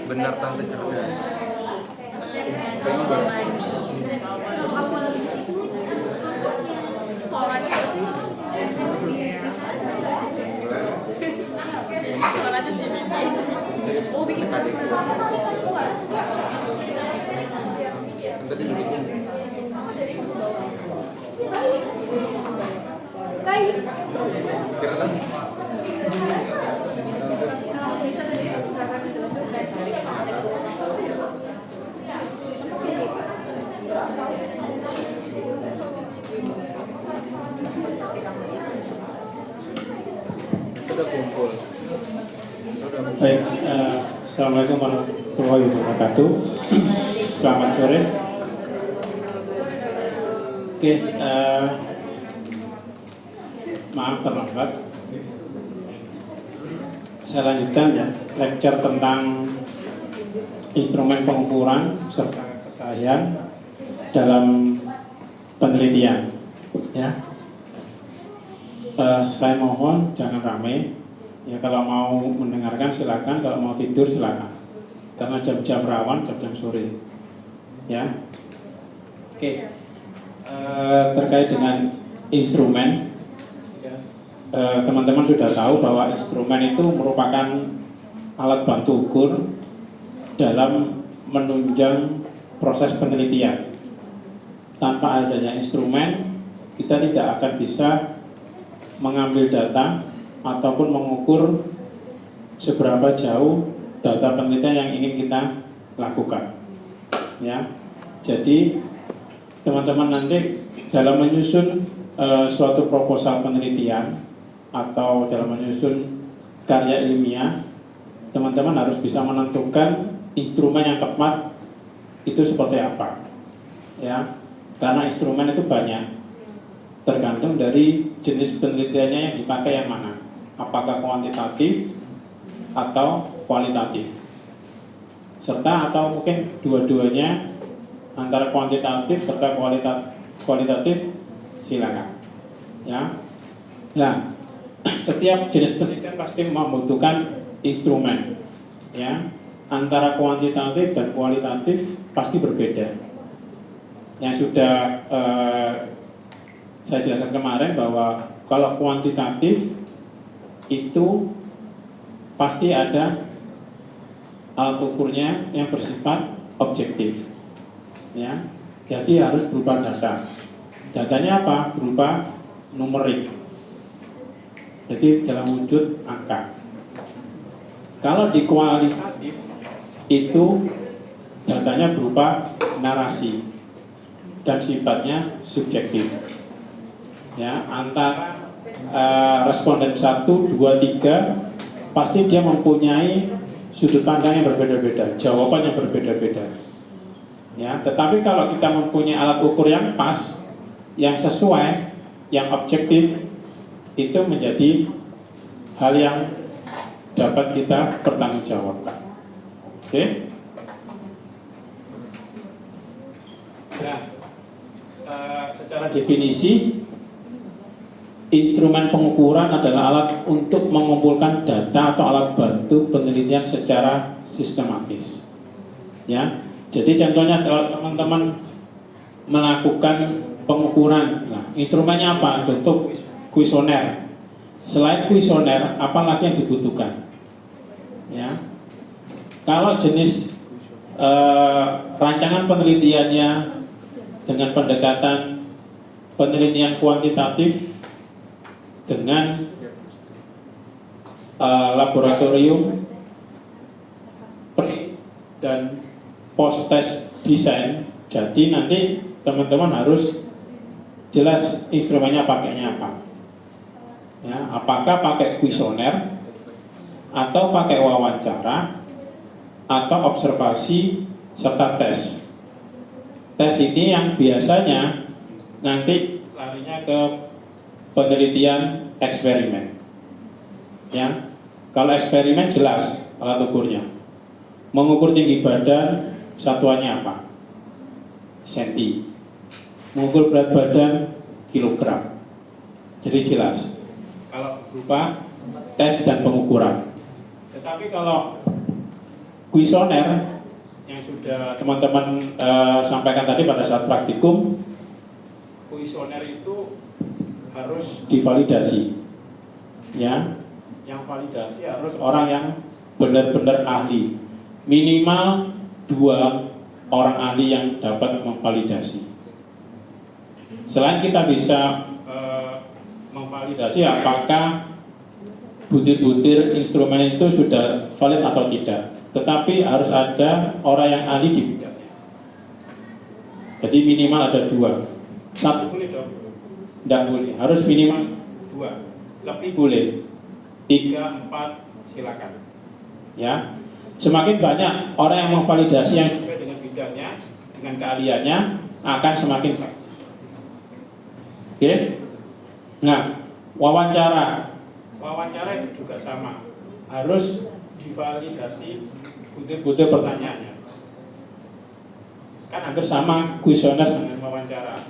Benar tante cerdas. Oh, bikin Kira kan? Sudah kumpul. Baik, Assalamualaikum warahmatullahi wabarakatuh. Selamat sore. Oke, maaf terlambat. Saya lanjutkan ya, lecture tentang instrumen pengukuran serta kesahihan dalam penelitian. Ya, saya mohon jangan ramai. Ya, kalau mau mendengarkan silakan, kalau mau tidur silakan. Karena jam-jam rawan, jam-jam sore. Ya. Oke. Terkait dengan instrumen, teman-teman sudah tahu bahwa instrumen itu merupakan alat bantu ukur dalam menunjang proses penelitian. Tanpa adanya instrumen, kita tidak akan bisa mengambil data ataupun mengukur seberapa jauh data penelitian yang ingin kita lakukan. Ya, jadi teman-teman nanti dalam menyusun suatu proposal penelitian atau dalam menyusun karya ilmiah, teman-teman harus bisa menentukan instrumen yang tepat itu seperti apa. Ya, karena instrumen itu banyak, tergantung dari jenis penelitiannya yang dipakai yang mana. Apakah kuantitatif atau kualitatif, serta atau mungkin dua-duanya, antara kuantitatif serta kualitatif, silakan. Ya, nah setiap jenis penelitian pasti membutuhkan instrumen. Ya, antara kuantitatif dan kualitatif pasti berbeda. Yang sudah saya jelaskan kemarin bahwa kalau kuantitatif itu pasti ada alat ukurnya yang bersifat objektif. Ya, jadi harus berupa data. Datanya apa? Berupa numerik. Jadi dalam wujud angka. Kalau di kualitatif itu datanya berupa narasi dan sifatnya subjektif. Ya, antara responden 1, 2, 3 pasti dia mempunyai sudut pandang yang berbeda-beda, jawaban yang berbeda-beda. Ya, tetapi kalau kita mempunyai alat ukur yang pas, yang sesuai, yang objektif, itu menjadi hal yang dapat kita pertanggungjawabkan. Oke? Nah, secara definisi, instrumen pengukuran adalah alat untuk mengumpulkan data atau alat bantu penelitian secara sistematis. Ya, jadi contohnya kalau teman-teman melakukan pengukuran, nah, instrumennya apa? Contoh kuesioner. Selain kuesioner, apa lagi yang dibutuhkan? Ya, kalau jenis rancangan penelitiannya dengan pendekatan penelitian kuantitatif dengan laboratorium pre dan post test desain, jadi nanti teman-teman harus jelas instrumennya pakainya apa. Ya, apakah pakai kuesioner atau pakai wawancara atau observasi serta tes. Tes ini yang biasanya nanti larinya ke penelitian eksperimen. Ya, kalau eksperimen jelas alat ukurnya. Mengukur tinggi badan, satuannya apa? Senti. Mengukur berat badan, kilogram. Jadi jelas. Kalau berupa tes dan pengukuran. Tetapi kalau kuesioner yang sudah teman-teman sampaikan tadi pada saat praktikum, kuesioner itu harus divalidasi, ya. Yang validasi harus orang yang benar-benar ahli, minimal 2 orang ahli yang dapat memvalidasi. Selain kita bisa memvalidasi apakah butir-butir instrumen itu sudah valid atau tidak, tetapi harus ada orang yang ahli di bidangnya. Jadi minimal ada 2. 1 boleh dong? Tidak boleh, harus minimal 2. Lebih boleh 3, 4 silakan. Ya, semakin banyak orang yang memvalidasi yang sesuai dengan bidangnya, dengan keahliannya, akan semakin bagus. Oke. Nah, wawancara itu juga sama, harus divalidasi butir-butir pertanyaannya. Kan hampir sama kuesioner dengan wawancara.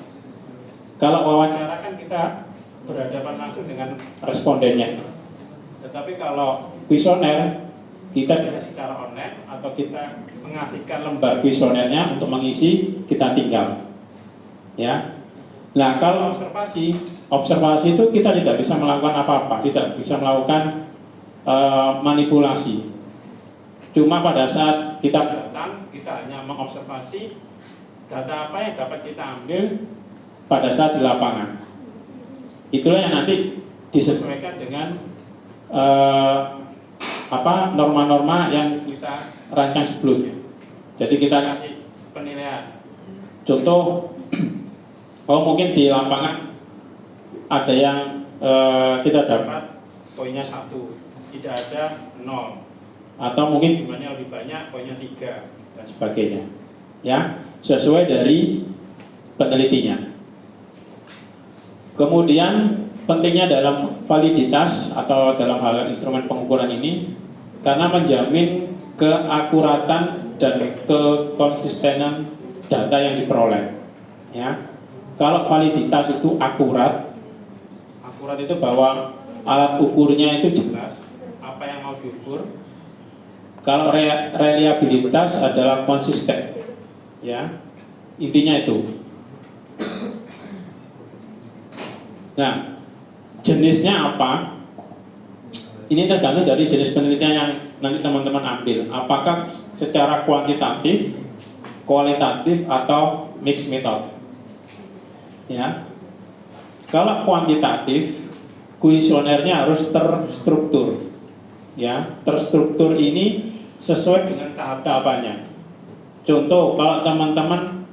Kalau wawancara kan kita berhadapan langsung dengan respondennya. Tetapi kalau kuesioner kita bisa secara online atau kita mengasihkan lembar kuesionernya untuk mengisi, kita tinggal. Ya. Nah, kalau observasi itu kita tidak bisa melakukan apa-apa, tidak bisa melakukan manipulasi. Cuma pada saat kita datang, kita hanya mengobservasi data apa yang dapat kita ambil pada saat di lapangan. Itulah yang nanti disesuaikan dengan norma-norma yang kita rancang sebelumnya. Jadi kita kasih penilaian. Contoh, mungkin di lapangan ada yang kita dapat poinnya 1, tidak ada 0, atau mungkin jumlahnya lebih banyak, poinnya 3 dan sebagainya. Ya, sesuai dari penelitinya. Kemudian pentingnya dalam validitas atau dalam hal instrumen pengukuran ini karena menjamin keakuratan dan kekonsistenan data yang diperoleh. Ya, kalau validitas itu akurat itu bahwa alat ukurnya itu jelas apa yang mau diukur. Kalau reliabilitas adalah konsisten, ya, intinya itu. Nah, jenisnya apa? Ini tergantung dari jenis penelitian yang nanti teman-teman ambil. Apakah secara kuantitatif, kualitatif, atau mixed method? Ya, kalau kuantitatif, kuesionernya harus terstruktur. Ya, terstruktur ini sesuai dengan tahap-tahapannya. Contoh, kalau teman-teman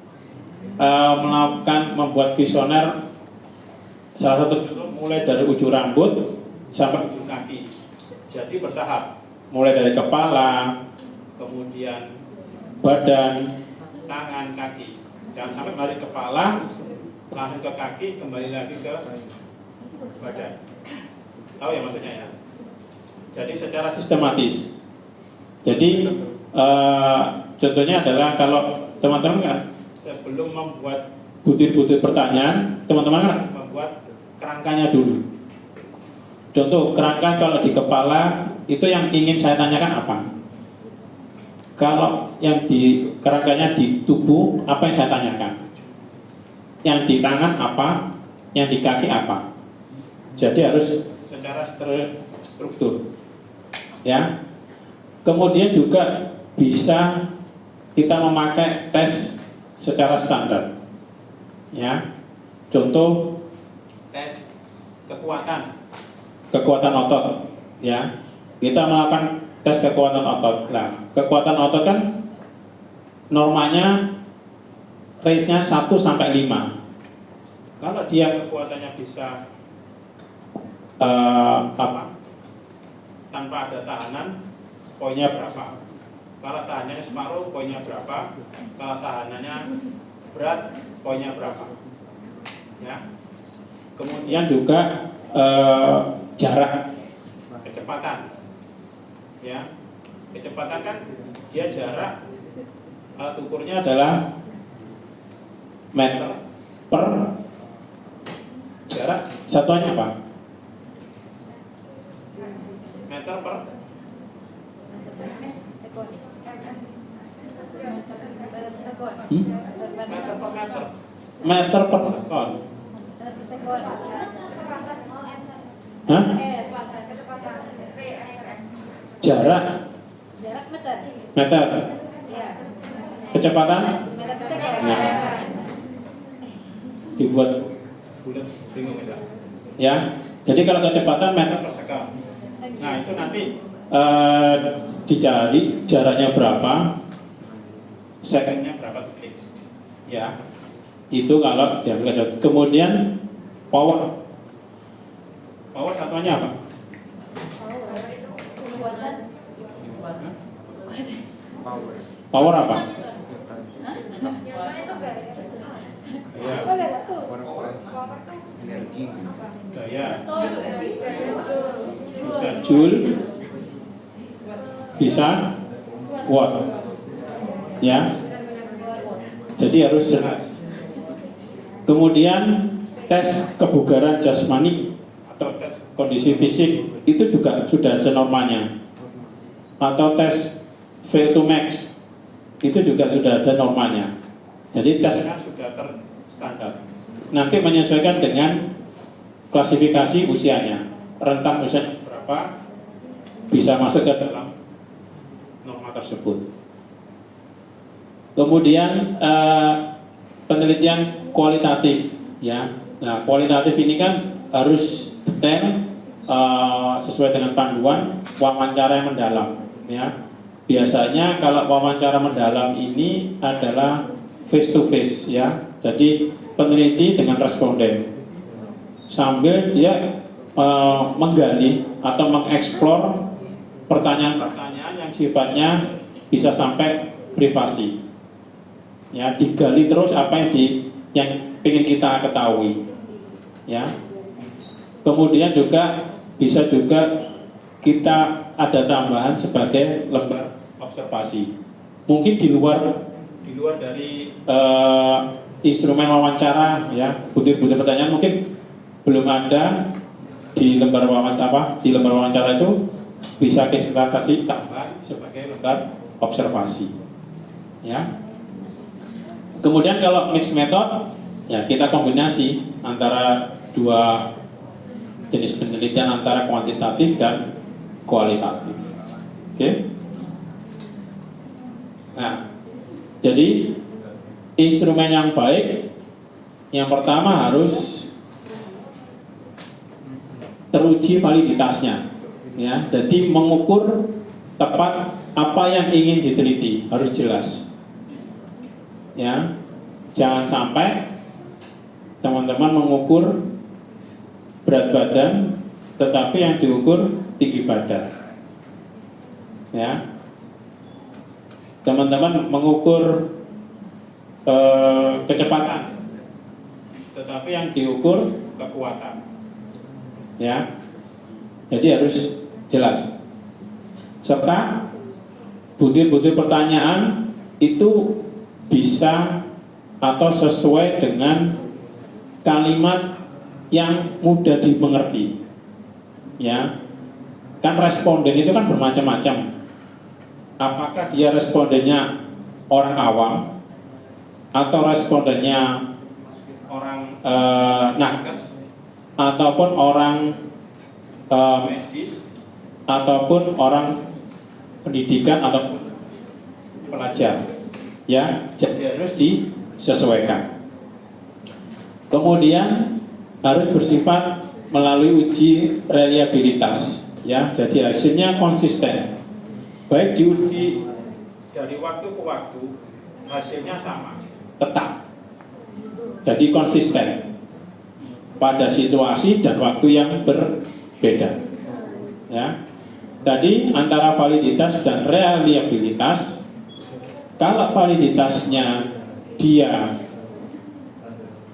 membuat kuesioner, salah satu mulai dari ujung rambut sampai ujung kaki. Jadi bertahap, mulai dari kepala, kemudian badan, tangan, kaki. Jangan sampai dari kepala langsung ke kaki, kembali lagi ke badan. Tahu ya maksudnya ya? Jadi secara sistematis. Jadi contohnya adalah kalau teman-teman kan sebelum membuat butir-butir pertanyaan, teman-teman kan membuat kerangkanya dulu. Contoh kerangka kalau di kepala itu yang ingin saya tanyakan apa? Kalau yang di kerangkanya di tubuh, apa yang saya tanyakan? Yang di tangan apa? Yang di kaki apa? Jadi harus secara struktur. Ya. Kemudian juga bisa kita memakai tes secara standar. Ya. Contoh tes kekuatan otot, ya. Kita melakukan tes kekuatan otot. Nah, kekuatan otot kan normanya range-nya 1 sampai 5. Kalau dia kekuatannya bisa tanpa ada tahanan, poinnya berapa? Kalau tahanannya separuh, poinnya berapa? Kalau tahanannya berat, poinnya berapa? Ya. Kemudian juga jarak, kecepatan, ya, kecepatan kan dia jarak, alat ukurnya adalah meter per jarak, satuannya apa? Meter per Hmm? Meter per sekon. Hah? Jarak meter. Kecepatan dibuat bulat bingung ya. Jadi kalau kecepatan meter per sekon. Nah itu nanti dicari jaraknya berapa, sekonnya berapa detik. Ya. Itu kalau ya, kemudian power satuannya apa? Power apa? Ya. Energi. Gaya. Bisa joule, bisa watt. Ya. Jadi harus jelas. Kemudian tes kebugaran jasmani atau tes kondisi fisik itu juga sudah ada normanya. Atau tes V2 max itu juga sudah ada normanya. Jadi tesnya sudah terstandar. Nanti menyesuaikan dengan klasifikasi usianya, rentang usia berapa bisa masuk ke dalam norma tersebut. Kemudian penelitian kualitatif, ya. Nah, kualitatif ini kan harus detail sesuai dengan panduan wawancara yang mendalam, ya. Biasanya kalau wawancara mendalam ini adalah face to face, ya. Jadi peneliti dengan responden sambil dia menggali atau mengeksplor pertanyaan-pertanyaan yang sifatnya bisa sampai privasi. Ya, digali terus apa yang yang ingin kita ketahui. Ya. Kemudian juga bisa juga kita ada tambahan sebagai lembar observasi. Mungkin di luar dari instrumen wawancara, ya, butir-butir pertanyaan mungkin belum ada di lembar wawancara itu bisa kita kasih tambahan sebagai lembar observasi. Ya. Kemudian kalau mixed method, ya kita kombinasi antara dua jenis penelitian antara kuantitatif dan kualitatif. Oke? Nah, jadi instrumen yang baik, yang pertama harus teruji validitasnya, ya. Jadi mengukur tepat apa yang ingin diteliti harus jelas. Ya, jangan sampai teman-teman mengukur berat badan, tetapi yang diukur tinggi badan. Ya, teman-teman mengukur kecepatan, tetapi yang diukur kekuatan. Ya, jadi harus jelas. Serta butir-butir pertanyaan itu bisa atau sesuai dengan kalimat yang mudah dimengerti. Ya. Kan responden itu kan bermacam-macam. Apakah dia respondennya orang awam atau respondennya orang nakes ataupun orang medis ataupun orang pendidikan ataupun pelajar. Ya, jadi harus disesuaikan. Kemudian harus bersifat melalui uji reliabilitas, ya. Jadi hasilnya konsisten. Baik diuji dari waktu ke waktu, hasilnya sama, tetap. Jadi konsisten pada situasi dan waktu yang berbeda. Ya. Tadi antara validitas dan reliabilitas. Kalau validitasnya dia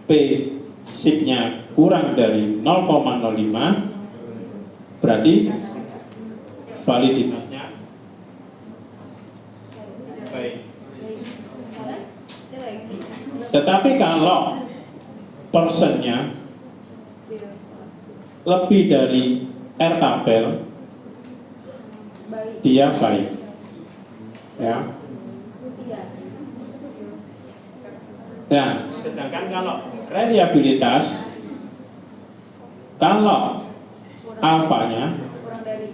P-nya kurang dari 0,05, berarti validitasnya baik. Tetapi kalau persennya lebih dari R tabel, dia baik. Ya. Nah, sedangkan kalau reliabilitas, kalau alfanya kurang dari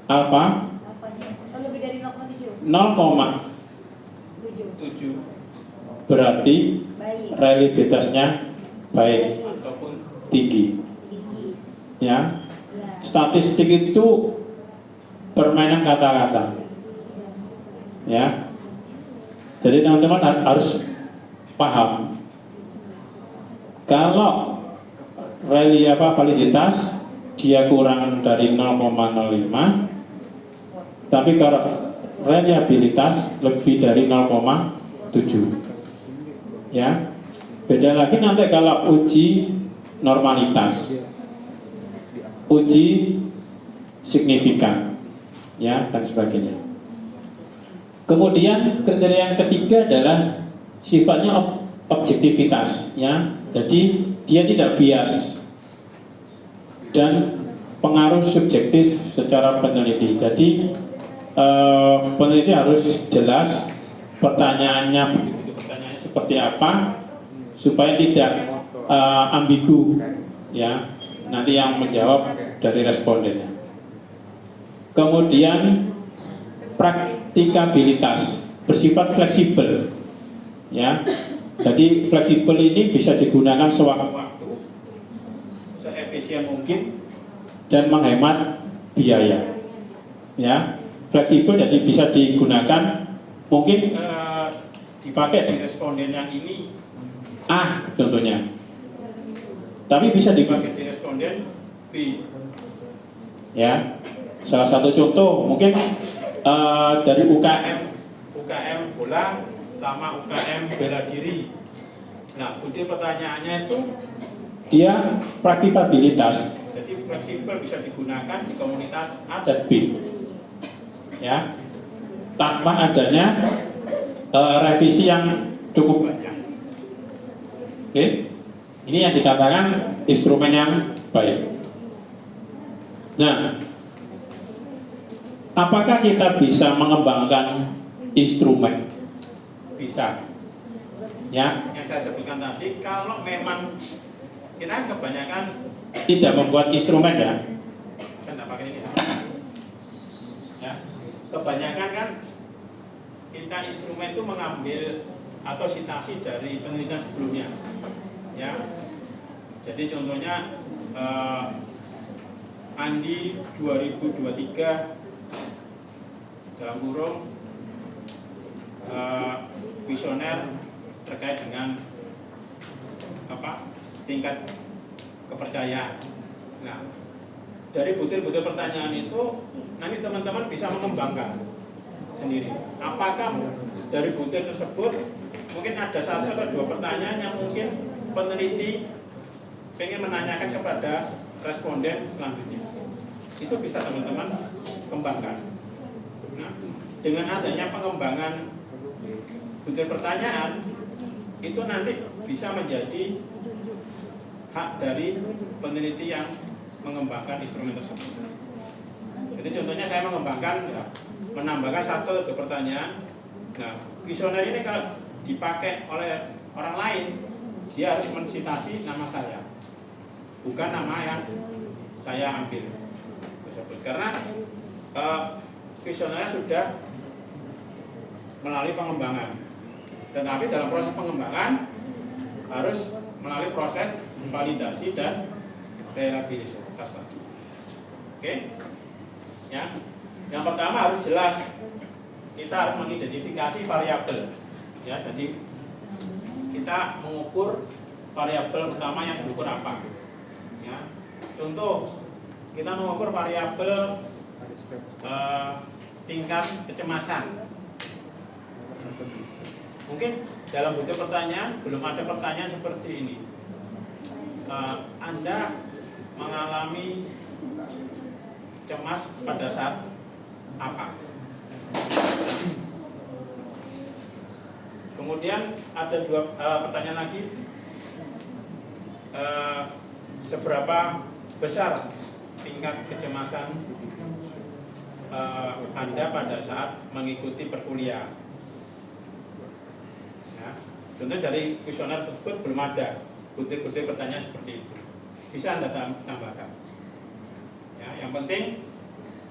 alfa alfanya lebih dari 0,7 0,7 berarti baik reliabilitasnya baik ataupun tinggi. tinggi Ya, ya statistik itu permainan kata-kata. Ya, jadi teman-teman harus paham kalau validitas dia kurang dari 0,05, tapi kalau reliabilitas lebih dari 0,7. Ya, beda lagi nanti kalau uji normalitas, uji signifikan, ya, dan sebagainya. Kemudian kriteria yang ketiga adalah sifatnya objektivitas, ya. Jadi dia tidak bias dan pengaruh subjektif secara peneliti. Jadi peneliti harus jelas pertanyaannya seperti apa supaya tidak ambigu, ya. Nanti yang menjawab dari respondennya. Kemudian praktikabilitas, bersifat fleksibel, ya. Jadi fleksibel ini bisa digunakan sewaktu-waktu, seefisien mungkin dan menghemat biaya, ya. Fleksibel jadi bisa digunakan mungkin dipakai di responden yang ini A contohnya, tapi bisa dipakai di responden B, ya. Salah satu contoh mungkin dari UKM bola sama UKM bela diri. Nah, butir pertanyaannya itu dia praktikabilitas. Jadi fleksibel bisa digunakan di komunitas A dan B, ya, tanpa adanya revisi yang cukup banyak. Oke, ini yang dikatakan instrumen yang baik. Nah, apakah kita bisa mengembangkan instrumen? Bisa. Ya, yang saya sebutkan tadi, kalau memang kita kebanyakan tidak membuat instrumen, ya. Saya tidak pakai ini. Ya. Kebanyakan kan kita instrumen itu mengambil atau citasi dari penelitian sebelumnya. Ya. Jadi contohnya Andi 2023 dalam kurung visioner terkait dengan tingkat kepercayaan. Nah, dari butir-butir pertanyaan itu nanti teman-teman bisa mengembangkan sendiri. Apakah dari butir tersebut mungkin ada satu atau dua pertanyaan yang mungkin peneliti pengen menanyakan kepada responden selanjutnya. Itu bisa teman-teman kembangkan. Nah, dengan adanya pengembangan butir pertanyaan itu nanti bisa menjadi hak dari peneliti yang mengembangkan instrumen tersebut. Jadi contohnya saya mengembangkan, ya, menambahkan satu atau dua pertanyaan. Nah, visioner ini kalau dipakai oleh orang lain, dia harus mensitasi nama saya, bukan nama yang saya ambil tersebut. Karena visionernya sudah melalui pengembangan, tetapi dalam proses pengembangan harus melalui proses validasi dan reliabilitas tadi. Oke, ya. Yang pertama harus jelas, kita harus mengidentifikasi variabel, ya. Jadi kita mengukur variabel utama yang diukur apa, ya. Contoh, kita mengukur variabel tingkat kecemasan. Mungkin dalam butir pertanyaan belum ada pertanyaan seperti ini. Anda mengalami cemas pada saat apa? Kemudian ada dua pertanyaan lagi. Seberapa besar tingkat kecemasan Anda pada saat mengikuti perkuliahan? Ya. Contoh dari kuesioner tersebut belum ada butir-butir pertanyaan seperti itu. Bisa Anda tambahkan. Ya, yang penting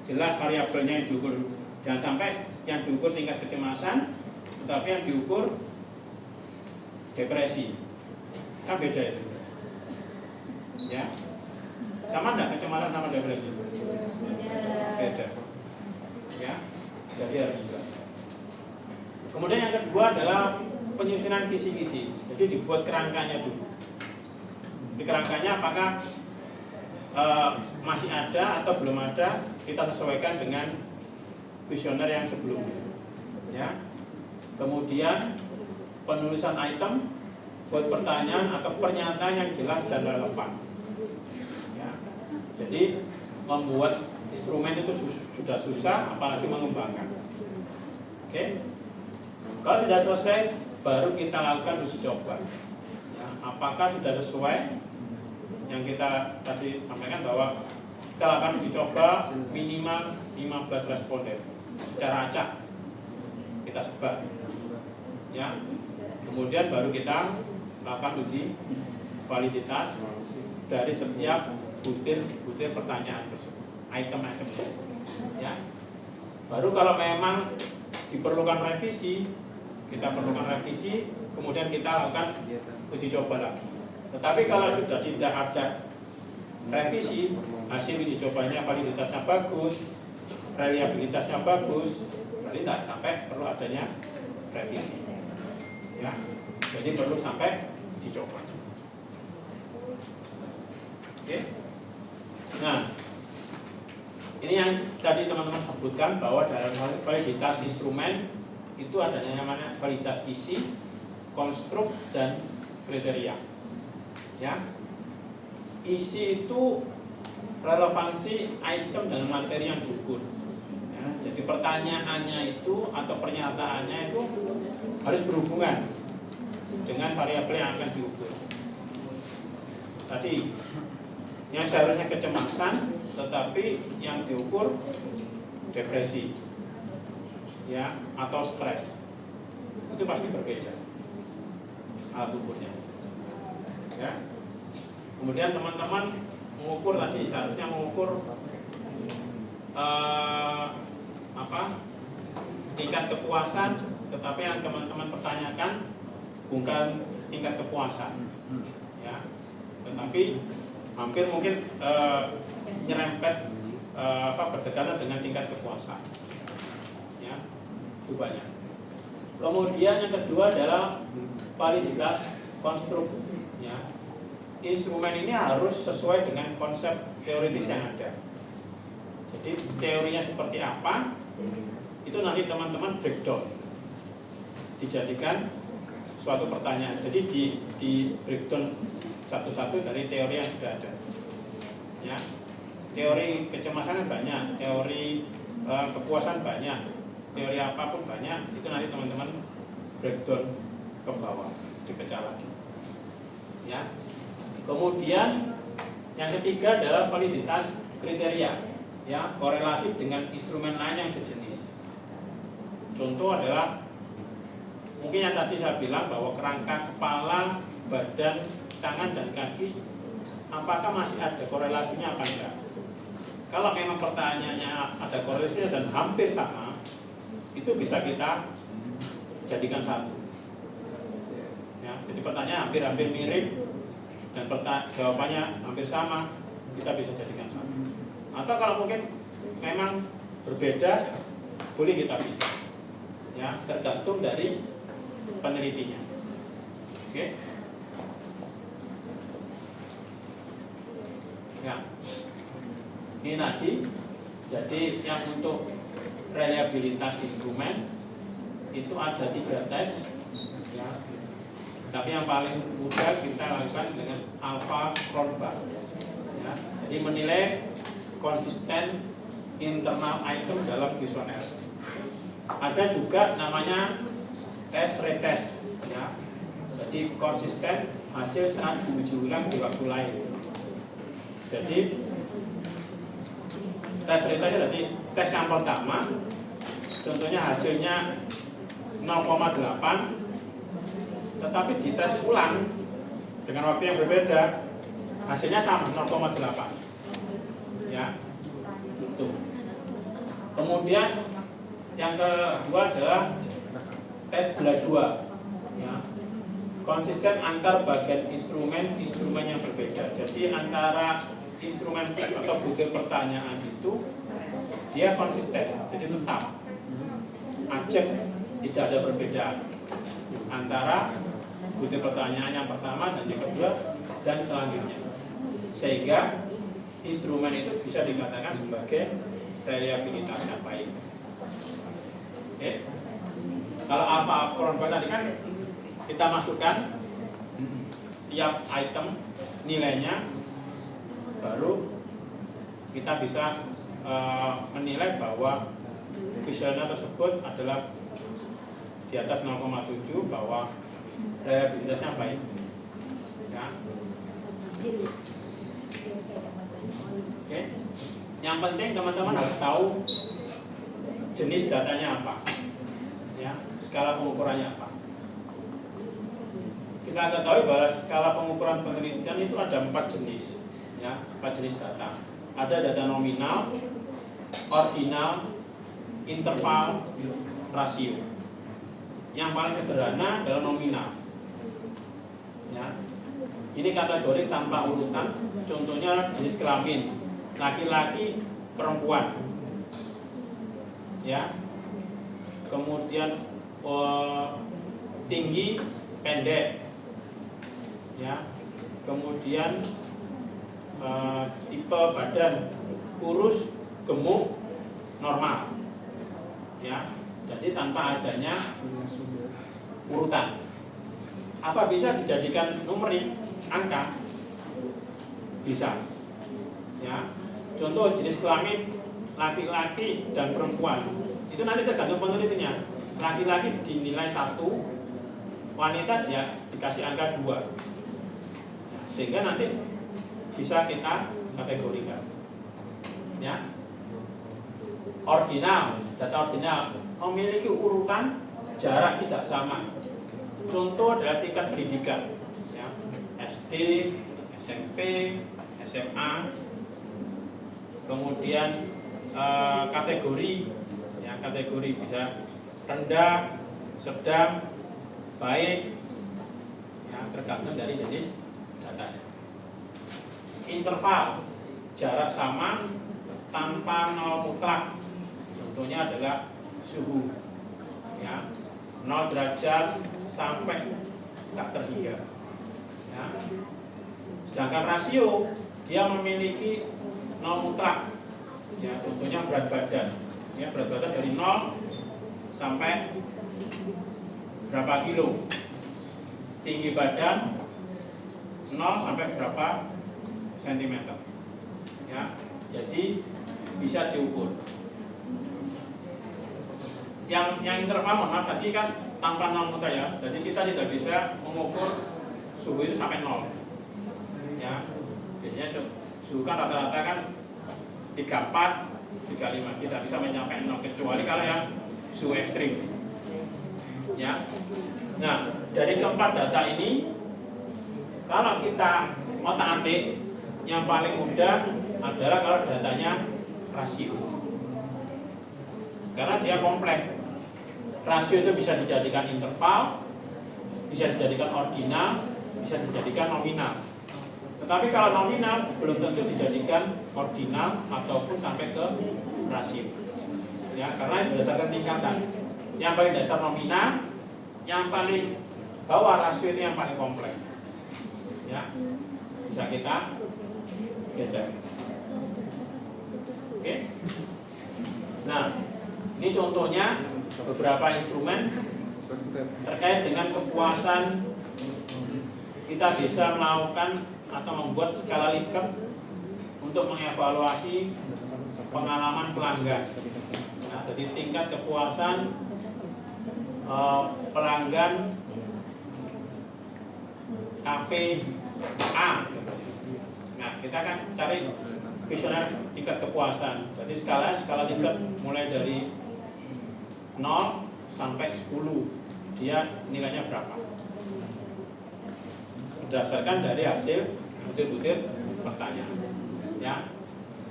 jelas variabelnya yang diukur. Jangan sampai yang diukur tingkat kecemasan, tetapi yang diukur depresi. Kan beda itu. Ya. Sama enggak kecemasan sama depresi? Beda. Ya. Jadi harus juga. Kemudian yang kedua adalah penyusunan kisi-kisi. Jadi dibuat kerangkanya dulu. Di kerangkanya apakah masih ada atau belum ada, kita sesuaikan dengan kuesioner yang sebelumnya. Ya. Kemudian penulisan item, buat pertanyaan atau pernyataan yang jelas dan relevan. Ya. Jadi membuat instrumen itu sudah susah, apalagi mengembangkan. Oke. Kalau sudah selesai, baru kita lakukan uji coba. Ya, apakah sudah sesuai yang kita tadi sampaikan bahwa kita lakukan uji coba minimal 15 responden secara acak kita sebar. Ya, kemudian baru kita lakukan uji validitas dari setiap butir pertanyaan tersebut, item-itemnya. Ya, baru kalau memang diperlukan revisi, kita perlukan revisi, kemudian kita lakukan uji coba lagi. Tetapi kalau sudah tidak ada revisi, hasil uji cobanya validitasnya bagus, reliabilitasnya bagus, berarti tidak sampai perlu adanya revisi. Ya, jadi perlu sampai uji coba. Oke. Nah, ini yang tadi teman-teman sebutkan bahwa dalam validitas instrumen itu ada yang namanya validitas isi, konstruk, dan kriteria. Ya, isi itu relevansi item dengan materi yang diukur. Ya, jadi pertanyaannya itu atau pernyataannya itu harus berhubungan dengan variabel yang akan diukur. Tadi yang seharusnya kecemasan, tetapi yang diukur depresi, ya, atau stres, itu pasti berbeda alat ukurnya. Ya. Kemudian teman-teman mengukur tadi seharusnya mengukur tingkat kepuasan, tetapi yang teman-teman pertanyakan bukan tingkat kepuasan, ya, tetapi hampir mungkin nyerempet berdekatan dengan tingkat kepuasan. Ya, itu banyak. Kemudian yang kedua adalah validitas konstruk. Ya, instrumen ini harus sesuai dengan konsep teoritis yang ada. Jadi teorinya seperti apa, itu nanti teman-teman breakdown, dijadikan suatu pertanyaan. Jadi di breakdown satu-satu dari teori yang sudah ada. Ya, teori kecemasan banyak, teori kepuasan banyak, teori apapun banyak, itu nanti teman-teman breakdown ke bawah, dipecah lagi. Ya. Kemudian yang ketiga adalah validitas kriteria, ya, korelasi dengan instrumen lain yang sejenis. Contoh adalah mungkin yang tadi saya bilang bahwa kerangka kepala, badan, tangan dan kaki, apakah masih ada korelasinya apa enggak? Kalau memang pertanyaannya ada korelasinya dan hampir sama, itu bisa kita jadikan satu. Ya, jadi pertanyaan hampir mirip dan jawabannya hampir sama, kita bisa jadikan satu. Atau kalau mungkin memang berbeda, boleh kita pisah. Ya, tergantung dari penelitinya. Oke. Ya. Ini tadi, jadi yang untuk reliabilitas instrumen itu ada 3 tes, ya. Tapi yang paling mudah kita lakukan dengan alpha Kronbach, ya. Jadi menilai konsisten internal item dalam kuesioner. Ada juga namanya tes retest, ya. Jadi konsisten hasil saat diuji ulang di waktu lain. Jadi tes retest jadi tes yang pertama, contohnya hasilnya 0,8, tetapi dites ulang dengan waktu yang berbeda, hasilnya sama 0,8. Ya, itu. Kemudian yang kedua adalah tes belah 2. Ya. Konsisten antar bagian instrumen yang berbeda. Jadi antara instrumen atau butir pertanyaan itu dia konsisten, jadi tetap acak, tidak ada perbedaan antara butir pertanyaan yang pertama dan yang kedua dan selanjutnya, sehingga instrumen itu bisa dikatakan sebagai reliabilitas yang baik. Oke. Kalau alpha upfront tadi kan kita masukkan tiap item nilainya, baru kita bisa menilai bahwa kuesioner tersebut adalah di atas 0,7, bahwa reliabilitasnya baik. Ya. Oke. Yang penting teman-teman harus tahu jenis datanya apa, ya, skala pengukurannya apa. Kita ketahui bahwa skala pengukuran penelitian itu ada 4 jenis, ya, 4 jenis data. Ada data nominal, ordinal, interval, rasio. Yang paling sederhana adalah nominal. Ya. Ini kategori tanpa urutan, contohnya jenis kelamin, laki-laki, perempuan. Ya. Kemudian tinggi, pendek. Ya. Kemudian tipe badan kurus, gemuk, normal. Ya. Jadi tanpa adanya urutan. Apa bisa dijadikan numerik, angka? Bisa. Ya. Contoh jenis kelamin laki-laki dan perempuan. Itu nanti tergantung penelitiannya. Laki-laki dinilai 1, wanita ya dikasih angka 2. Nah, sehingga nanti bisa kita kategorikan. Ya. Ordinal, data ordinal memiliki urutan jarak tidak sama. Contoh adalah tingkat pendidikan, ya, SD, SMP, SMA. Kemudian kategori, ya, kategori bisa rendah, sedang, baik, ya, tergantung dari jenis datanya. Interval, jarak sama tanpa nol mutlak. Contohnya adalah suhu, ya, 0 derajat sampai tak terhingga. Ya. Sedangkan rasio dia memiliki 0 mutlak. Ya, contohnya berat badan. Ya, berat badan dari 0 sampai berapa kilo. Tinggi badan 0 sampai berapa sentimeter. Ya, jadi bisa diukur. Yang interval, mohon maaf, tadi kan tanpa 0 mutlak, ya. Jadi kita tidak bisa mengukur suhu itu sampai 0. Ya. Biasanya suhu kan rata-rata kan 34, 35. Tidak bisa mencapai 0 kecuali kalau yang suhu ekstrim. Ya. Nah, dari keempat data ini, kalau kita otak-atik, yang paling mudah adalah kalau datanya rasio. Karena dia kompleks. Rasio itu bisa dijadikan interval, bisa dijadikan ordinal, bisa dijadikan nominal. Tetapi kalau nominal belum tentu dijadikan ordinal ataupun sampai ke rasio. Ya, karena berdasarkan tingkatan. Yang paling dasar nominal, yang paling bawah rasio itu yang paling kompleks. Ya, bisa kita geser. Oke. Nah, ini contohnya beberapa instrumen terkait dengan kepuasan. Kita bisa melakukan atau membuat skala Likert untuk mengevaluasi pengalaman pelanggan. Nah, jadi tingkat kepuasan pelanggan kafe A. Nah, kita kan cari kuesioner tingkat kepuasan. Jadi skala Likert mulai dari 0 sampai 10, dia nilainya berapa? berdasarkan dari hasil butir-butir pertanyaan. Ya.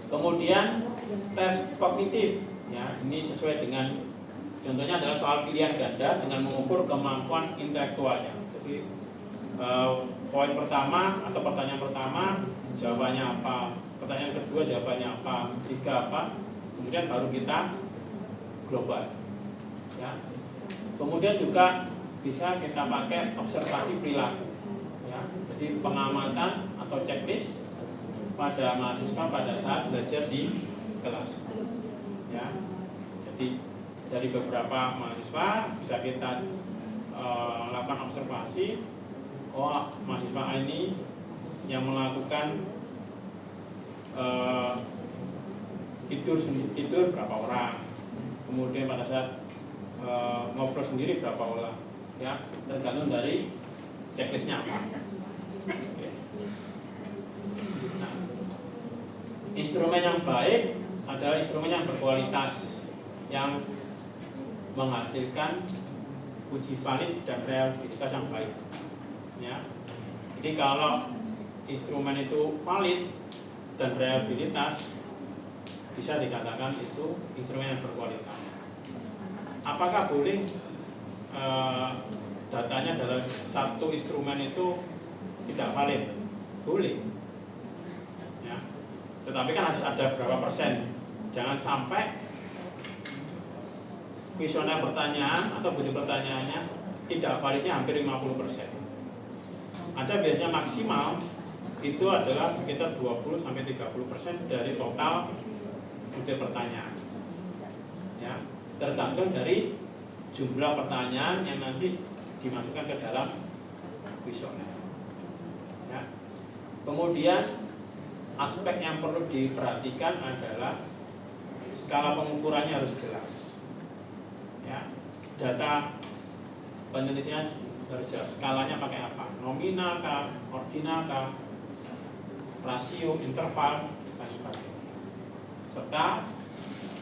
Kemudian tes kognitif, ya, ini sesuai dengan contohnya adalah soal pilihan ganda dengan mengukur kemampuan intelektualnya. Jadi poin pertama atau pertanyaan pertama jawabannya apa, pertanyaan kedua jawabannya apa, ketiga apa, kemudian baru kita global. Ya. Kemudian juga bisa kita pakai observasi perilaku. Ya. Jadi pengamatan atau checklist pada mahasiswa pada saat belajar di kelas. Ya. Jadi dari beberapa mahasiswa bisa kita lakukan observasi. Oh, mahasiswa ini yang melakukan tidur berapa orang, kemudian pada saat ngobrol sendiri berapa orang, ya, tergantung dari checklistnya apa. Oke. Nah, instrumen yang baik adalah instrumen yang berkualitas, yang menghasilkan uji valid dan reliabilitas yang baik. Ya. Jadi kalau instrumen itu valid dan reliabilitas, bisa dikatakan itu instrumen yang berkualitas. Apakah boleh datanya dalam satu instrumen itu tidak valid? Boleh. Ya. Tetapi kan harus ada berapa persen. Jangan sampai kuesioner pertanyaan atau budi pertanyaannya tidak validnya hampir 50%. Ada biasanya maksimal itu adalah sekitar 20-30% dari total butir pertanyaan. Ya, tergantung dari jumlah pertanyaan yang nanti dimasukkan ke dalam kuesioner. Ya. Kemudian aspek yang perlu diperhatikan adalah skala pengukurannya harus jelas. Ya, data penelitian harus jelas. Skalanya pakai apa? Nominal kah, ordinal kah, rasio, interval, dan sebagainya. Serta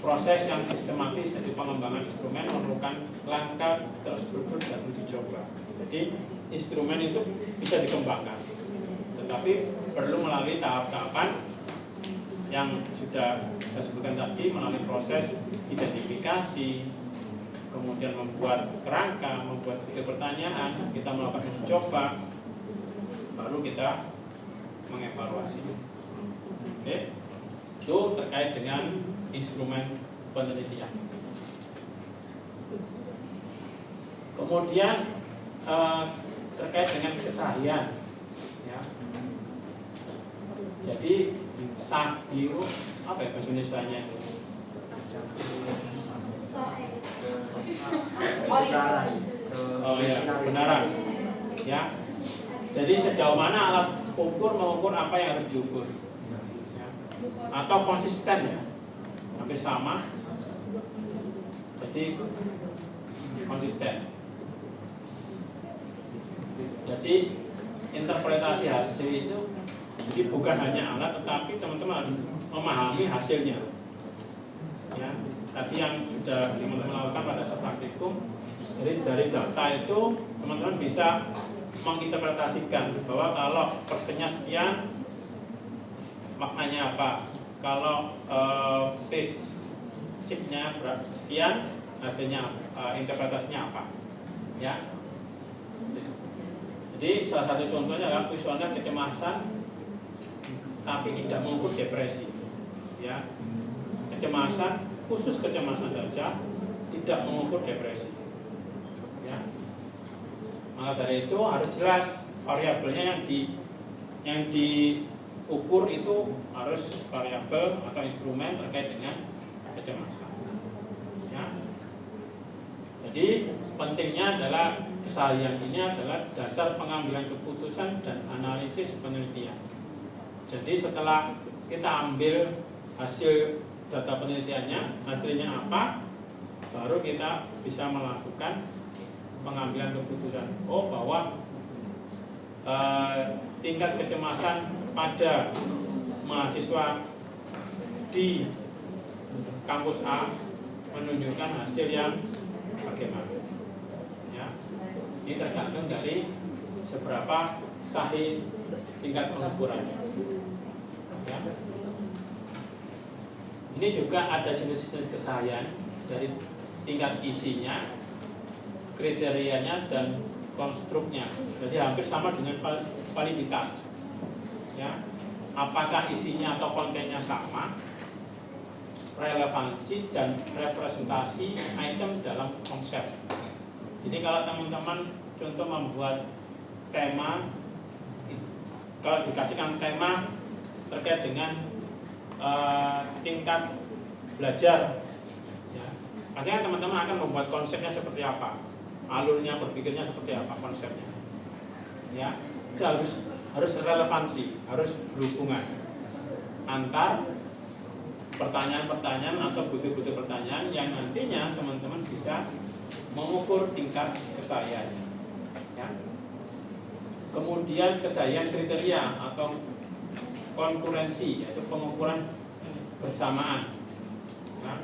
proses yang sistematis dari pengembangan instrumen memerlukan langkah terstruktur dan uji coba. Jadi instrumen itu bisa dikembangkan, tetapi perlu melalui tahap-tahapan yang sudah saya sebutkan tadi, melalui proses identifikasi, kemudian membuat kerangka, membuat pertanyaan, kita melakukan uji coba, baru kita mengevaluasi. Oke, itu terkait dengan instrumen penelitian. Kemudian terkait dengan kesahihan, ya. Jadi sahih apa ya bahasa Indonesianya itu? Oh ya, kebenaran. Ya. Jadi sejauh mana alat ukur mengukur apa yang harus diukur, ya. Atau konsisten, ya, hampir sama. Jadi konsisten. Jadi interpretasi hasil itu jadi bukan hanya alat, tetapi teman-teman harus memahami hasilnya. Ya, tadi yang sudah teman-teman lakukan pada saat praktikum, jadi dari data itu teman-teman bisa menginterpretasikan bahwa kalau persennya sekian maknanya apa, kalau base-nya sekian hasilnya interpretasinya apa, ya. Jadi salah satu contohnya adalah kuesioner kecemasan tapi tidak mengukur depresi, ya. Kecemasan, khusus kecemasan saja, tidak mengukur depresi, ya. Maka dari itu harus jelas variabelnya yang diukur itu harus variabel atau instrumen terkait dengan kecemasan, ya. Jadi pentingnya adalah kesahihan ini adalah dasar pengambilan keputusan dan analisis penelitian. Jadi setelah kita ambil hasil data penelitiannya, hasilnya apa, baru kita bisa melakukan pengambilan keputusan. Oh, bahwa tingkat kecemasan pada mahasiswa di kampus A menunjukkan hasil yang bagaimana, ya. Ini tergantung dari seberapa sahih tingkat pengukurannya. Ya. Ini juga ada jenis-jenis kesahihan dari tingkat isinya, kriterianya dan konstruknya. Jadi hampir sama dengan validitas. Ya. Apakah isinya atau kontennya sama, relevansi dan representasi item dalam konsep. Jadi kalau teman-teman contoh membuat tema, kalau dikasihkan tema terkait dengan tingkat belajar, ya, artinya teman-teman akan membuat konsepnya seperti apa, alurnya berpikirnya seperti apa konsepnya, ya, itu harus relevansi, harus berhubungan antar pertanyaan-pertanyaan atau butir-butir pertanyaan yang nantinya teman-teman bisa mengukur tingkat kesahihannya. Ya. Kemudian kesahihan kriteria atau konkurensi, yaitu pengukuran bersamaan. Ya.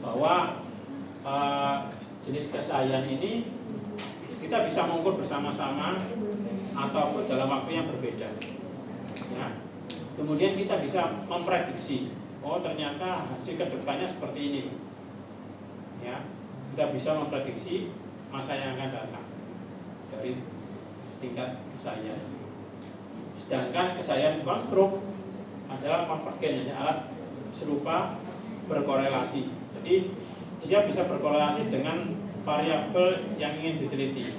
Bahwa jenis kesahihan ini kita bisa mengukur bersama-sama ataupun dalam waktu yang berbeda. Ya. Kemudian kita bisa memprediksi, oh ternyata hasil kedepannya seperti ini. Ya. Kita bisa memprediksi masa yang akan datang dari tingkat kesahihan. Sedangkan kesahihan konstruk adalah konvergen, yaitu alat serupa berkorelasi. Jadi dia bisa berkorelasi dengan variabel yang ingin diteliti,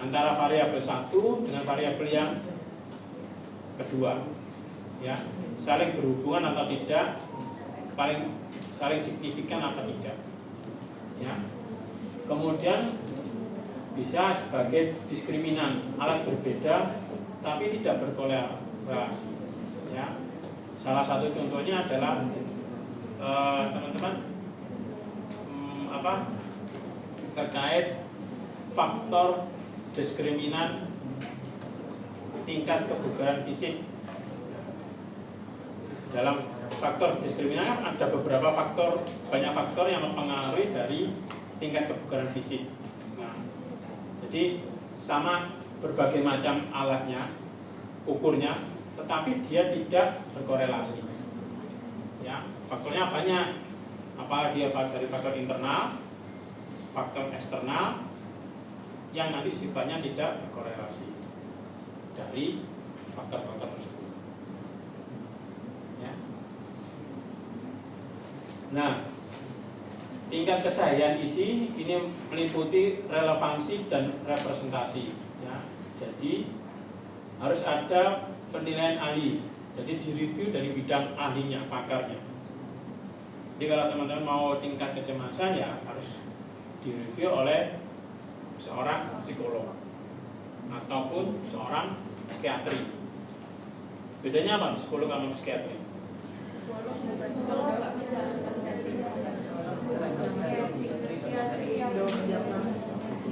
antara variabel satu dengan variabel yang kedua, ya, saling berhubungan atau tidak, saling signifikan atau tidak, ya. Kemudian bisa sebagai diskriminan, alat berbeda tapi tidak berkorelasi, ya. Salah satu contohnya adalah teman-teman terkait faktor diskriminan tingkat kebugaran fisik. Dalam faktor diskriminan ada beberapa faktor, banyak faktor yang mempengaruhi dari tingkat kebugaran fisik. Nah, jadi sama berbagai macam alatnya, ukurnya, tetapi dia tidak berkorelasi. Ya, faktornya banyak. Apakah dia dari faktor internal, faktor eksternal, yang nanti sifatnya tidak berkorelasi dari faktor-faktor tersebut. Ya. Nah, tingkat kesahihan isi ini meliputi relevansi dan representasi. Ya. Jadi harus ada penilaian ahli. Jadi direview dari bidang ahlinya, pakarnya. Jadi kalau teman-teman mau tingkat kecemasan ya harus direview oleh seorang psikolog ataupun seorang psikiatri. Bedanya apa psikolog sama psikiatri?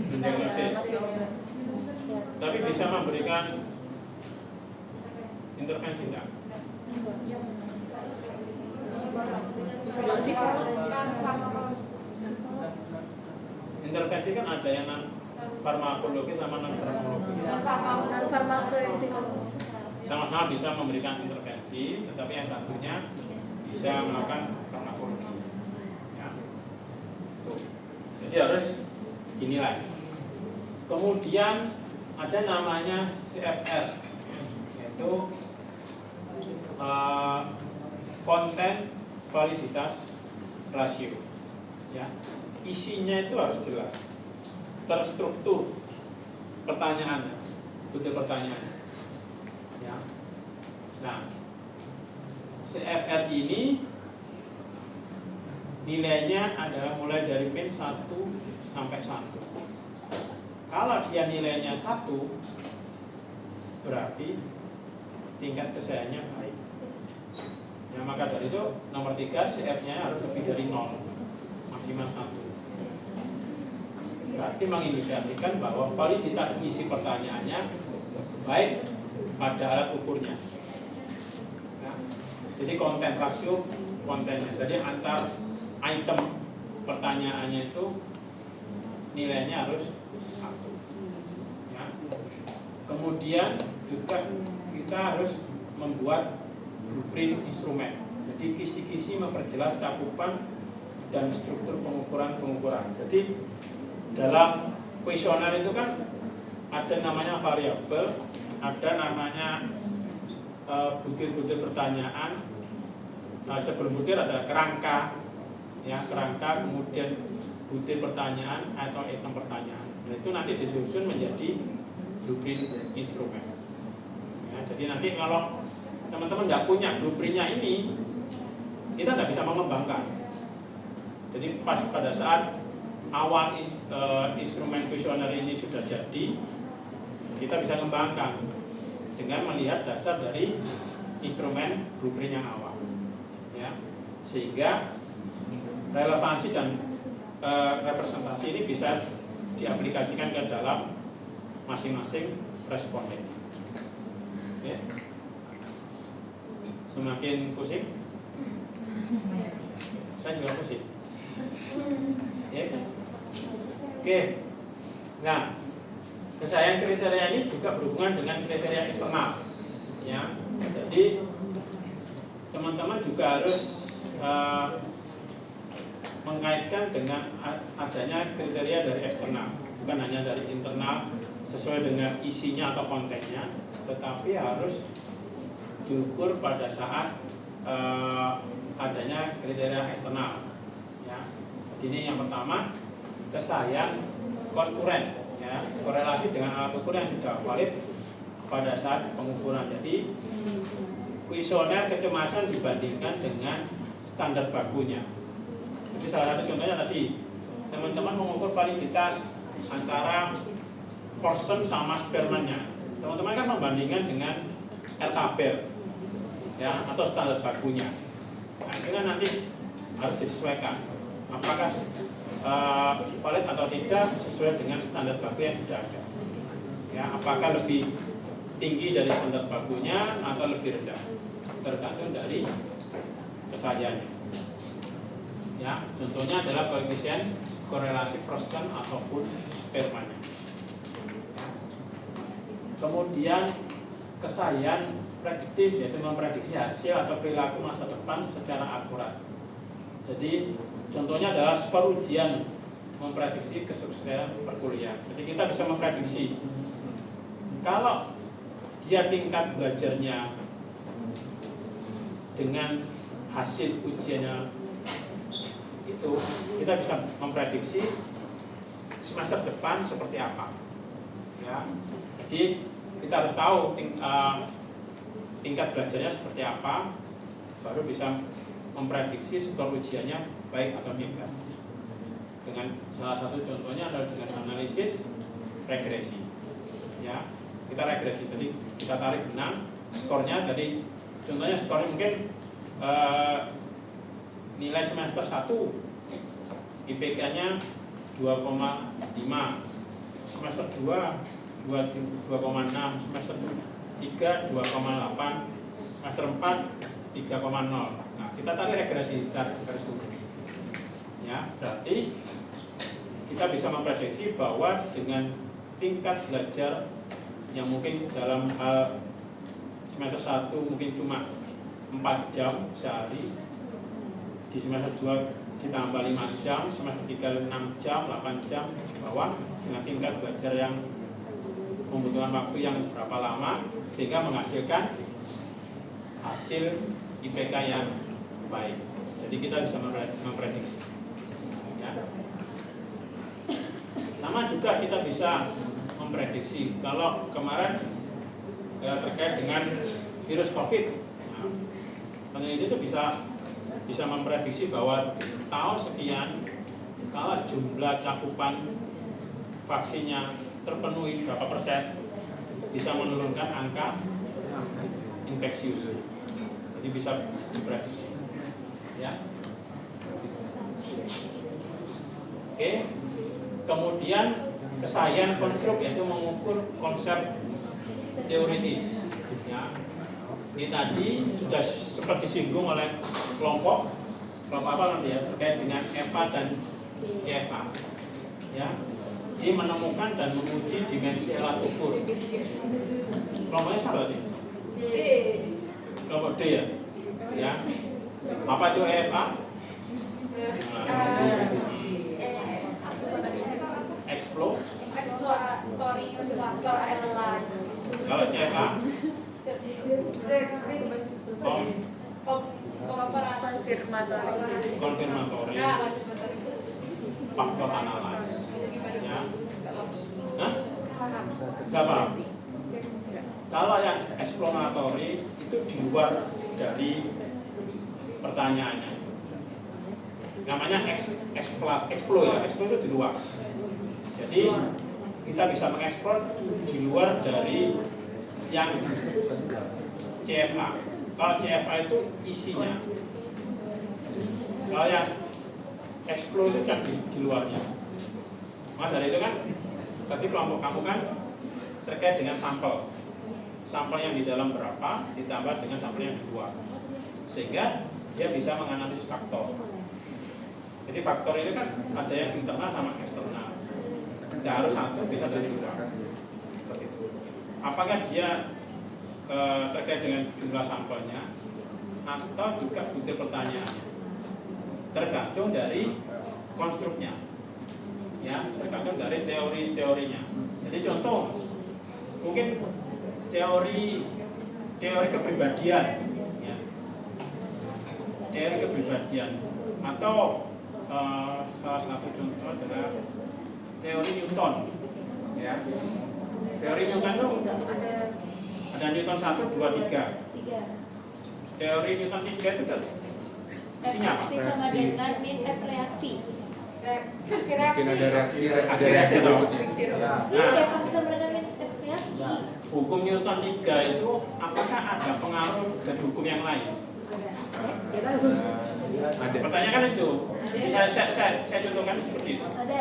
Mendiagnosis. Tapi bisa memberikan intervensi enggak? Intervensi kan ada yang non farmakologi sama non farmakologi. Sama-sama bisa memberikan intervensi, tetapi yang satunya bisa melakukan farmakologi. Ya. Jadi harus dinilai. Kemudian ada namanya CFR, yaitu konten validitas rasio. Ya. Isinya itu harus jelas, terstruktur pertanyaannya, butir pertanyaannya. Ya. Nah, CFR ini nilainya adalah mulai dari min 1 sampai 1. Kalau dia nilainya 1, berarti tingkat kesahihannya baik. Ya, maka dari itu nomor 3 CF-nya harus lebih dari 0, maksimal 1. Berarti mengindikasikan bahwa validitas isi pertanyaannya baik pada alat ukurnya. Nah, jadi konten rasio kontennya. Jadi antar item pertanyaannya itu nilainya harus 1. Ya. Kemudian juga kita harus membuat blueprint instrumen. Jadi kisi-kisi memperjelas cakupan dan struktur pengukuran. Jadi dalam kuesioner itu kan ada namanya variabel, ada namanya butir-butir pertanyaan. Sebelum butir ada kerangka, ya kerangka, kemudian butir pertanyaan atau item pertanyaan. Nah, itu nanti disusun menjadi blueprint instrumen. Ya, jadi nanti kalau teman-teman nggak punya blueprintnya ini, kita nggak bisa mengembangkan. Jadi pada saat awal instrumen kuesioner ini sudah jadi, kita bisa kembangkan dengan melihat dasar dari instrumen blueprint yang awal, ya, sehingga relevansi dan representasi ini bisa diaplikasikan ke dalam masing-masing responden. Oke. Semakin pusing, saya juga pusing. Ya. Oke. Nah, kesayangan kriteria ini juga berhubungan dengan kriteria eksternal. Ya, jadi teman-teman juga harus mengaitkan dengan adanya kriteria dari eksternal, bukan hanya dari internal sesuai dengan isinya atau kontennya, tetapi harus diukur pada saat adanya kriteria eksternal. Ya, ini yang pertama, kesayangan konkuren, ya, korelasi dengan alat ukur yang sudah valid pada saat pengukuran. Jadi kuesioner kecemasan dibandingkan dengan standar bakunya. Jadi salah satu contohnya tadi, teman-teman mengukur validitas antara person sama spermanya. Teman-teman kan membandingkan dengan R-tabel, ya, atau standar bakunya. Nah, itu kan nanti harus disesuaikan. Apakah valid atau tidak sesuai dengan standar baku yang sudah ada. Ya, apakah lebih tinggi dari standar bakunya atau lebih rendah, tergantung dari kesayangannya. Ya, contohnya adalah koefisien korelasi person ataupun spermanya. Ya. Kemudian kesayangan prediktif, yaitu memprediksi hasil atau perilaku masa depan secara akurat. Jadi contohnya adalah skor ujian memprediksi kesuksesan perkuliahan. Jadi kita bisa memprediksi kalau dia tingkat belajarnya dengan hasil ujiannya itu, kita bisa memprediksi semester depan seperti apa. Ya, jadi kita harus tahu tingkat belajarnya seperti apa, baru bisa memprediksi skor ujiannya baik atau tidak. Dengan salah satu contohnya adalah dengan analisis regresi. Ya, kita regresi, jadi kita tarik benang skornya. Jadi contohnya skornya mungkin nilai semester 1 IPK-nya 2,5, semester 2 2,6, semester 3 2,8, semester 4 3,0. Nah, kita tarik regresi garis turun. Ya, berarti kita bisa memprediksi bahwa dengan tingkat belajar yang mungkin dalam hal semester 1 mungkin cuma 4 jam sehari, di semester 2 ditambah 5 jam, semester 3 6 jam, 8 jam, bahwa dengan tingkat belajar yang membutuhkan waktu yang berapa lama sehingga menghasilkan hasil IPK yang baik. Jadi kita bisa memprediksi. Ya. Sama juga kita bisa memprediksi kalau kemarin terkait dengan virus COVID. Nah, peneliti itu bisa memprediksi bahwa tahun sekian kalau jumlah cakupan vaksinnya terpenuhi berapa persen, bisa menurunkan angka infeksius. Jadi bisa diprediksi. Ya. Oke. Kemudian kesayangan konstruk, yaitu mengukur konsep teoritis. Ya. Ini tadi sudah sempat disinggung oleh kelompok apa nanti ya, terkait dengan EVA dan CFA. Ya. Jadi menemukan dan menguji dimensi alat ukur. Kelompoknya siapa tadi? Kelompok D ya? Ya. Apa itu EFA? Exploratory factor analysis. Kalau CFA? Konfirmatory faktor analysis. Ya. Hah? Gak paham. Kalau yang exploratory itu di luar dari pertanyaannya. Namanya explore ya, explore itu di luar. Jadi kita bisa mengeksplor di luar dari yang CFA. Kalau CFA itu isinya. Kalau yang explore itu kan di luarnya. Maka dari itu kan, tadi kelompok kamu kan terkait dengan sampel. Sampel yang di dalam berapa ditambah dengan sampel yang di luar. Sehingga dia bisa menganalisis faktor. Jadi faktor itu kan ada yang internal sama eksternal. Tidak harus satu, bisa dari luar. Apakah dia terkait dengan jumlah sampelnya atau juga butir pertanyaannya? Tergantung dari konstruknya, ya, tergantung dari teori-teorinya. Jadi contoh, mungkin teori kepribadian, ya, teori kepribadian, atau salah satu contoh adalah teori Newton, ya. Teori Newton itu ada Newton 1, 2, 3. Teori Newton 3 itu kan isinya apa? Reaksi sama dengan min F reaksi. Mungkin ada reaksi berikutnya. Iya, pasti sama dengan min F reaksi. Hukum Newton 3 itu apakah ada pengaruh dari hukum yang lain? Ada. Pertanyaan kan itu. Saya contohkan seperti itu. Ada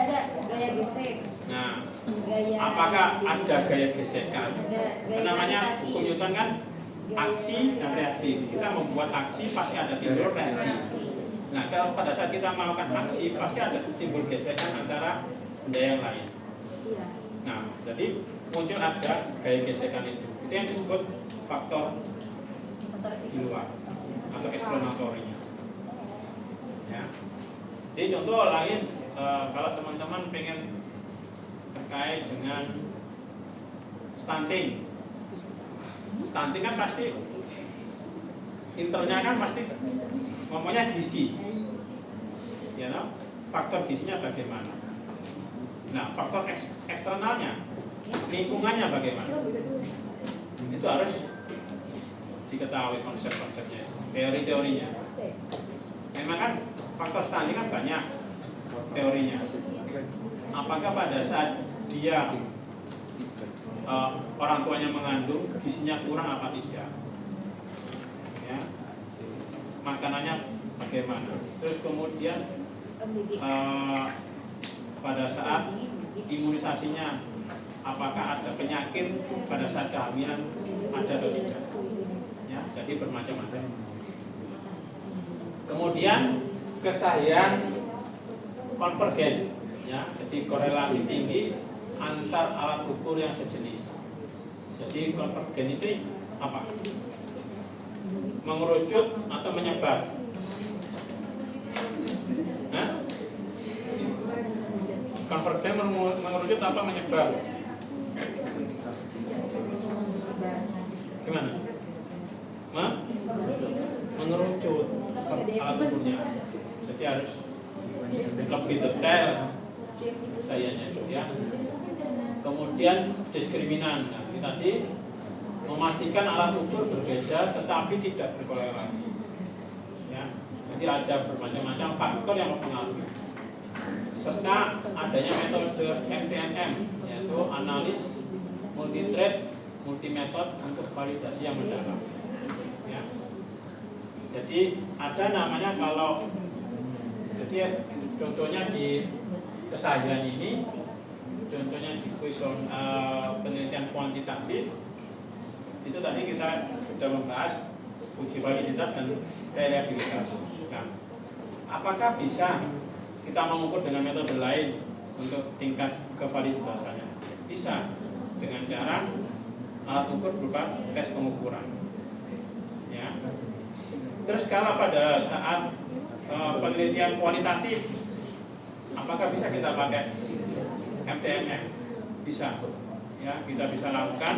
gaya gesek. Nah, Gaya. apakah ada gaya gesekan? Gaya Namanya gravitasi. hukum Newton kan aksi dan reaksi. Kita membuat aksi pasti ada timbul reaksi. Nah, kalau pada saat kita melakukan aksi pasti ada timbul gesekan antara benda yang lain. Iya. Nah, jadi muncul ada gaya gesekan itu. Itu yang disebut faktor di luar atau eksplanatorinya. Ya. Jadi contoh lain, kalau teman-teman pengen terkait dengan stunting kan pasti internya kan pasti ngomongnya gizi, ya, no? Faktor gizinya bagaimana? Nah, faktor eksternalnya, lingkungannya bagaimana? Itu harus diketahui konsep-konsepnya, teori-teorinya. Memang kan faktor stunting kan banyak teorinya. Apakah pada saat dia orang tuanya mengandung, gizinya kurang apa tidak? Ya. Makanannya bagaimana? Terus kemudian pada saat imunisasinya, apakah ada penyakit pada saat kehamilan, ada atau tidak? Ya, jadi bermacam-macam. Kemudian kesahihan konvergen, ya, jadi korelasi tinggi antar alat ukur yang sejenis. Jadi konvergen itu apa? Mengerucut atau menyebar? Nah, konvergen mengerucut apa menyebar? Gimana? Mengerucut alat ukurnya. Jadi harus lebih detail sayanya itu, ya. Kemudian diskriminan. Nah, ini tadi memastikan alat ukur berbeda tetapi tidak berkorelasi. Ya. Jadi ada bermacam-macam faktor yang mempengaruhi. Serta adanya metode MTMM, yaitu analis multi-thread multi-metode untuk validasi yang mendalam. Ya. Jadi ada namanya kalau jadi contohnya di kesahihan ini, contohnya di kuesion penelitian kuantitatif itu tadi kita sudah membahas uji validitas dan reliabilitas. Nah, apakah bisa kita mengukur dengan metode lain untuk tingkat kevaliditasannya. Bisa dengan cara alat ukur berupa tes pengukuran. Ya. Terus kalau pada saat penelitian kualitatif, apakah bisa kita pakai MTMM? Bisa. Ya, kita bisa lakukan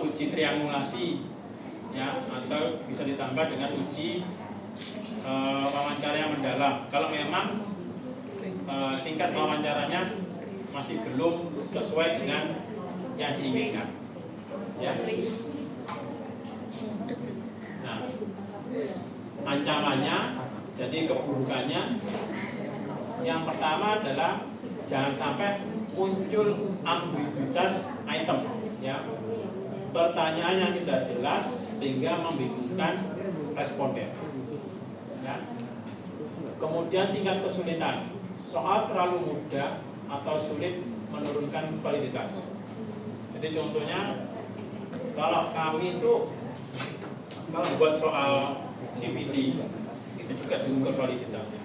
uji triangulasi, ya, atau bisa ditambah dengan uji wawancara yang mendalam. Kalau memang tingkat wawancaranya masih belum sesuai dengan yang diinginkan, ya. Nah, ancamannya, jadi keburukannya, yang pertama adalah jangan sampai muncul ambiguitas item, ya. Pertanyaan yang tidak jelas sehingga membingungkan responden. Ya. Kemudian tingkat kesulitan, soal terlalu mudah atau sulit menurunkan validitas. Jadi contohnya, kalau kami itu kalau buat soal CPT itu juga diukur validitasnya.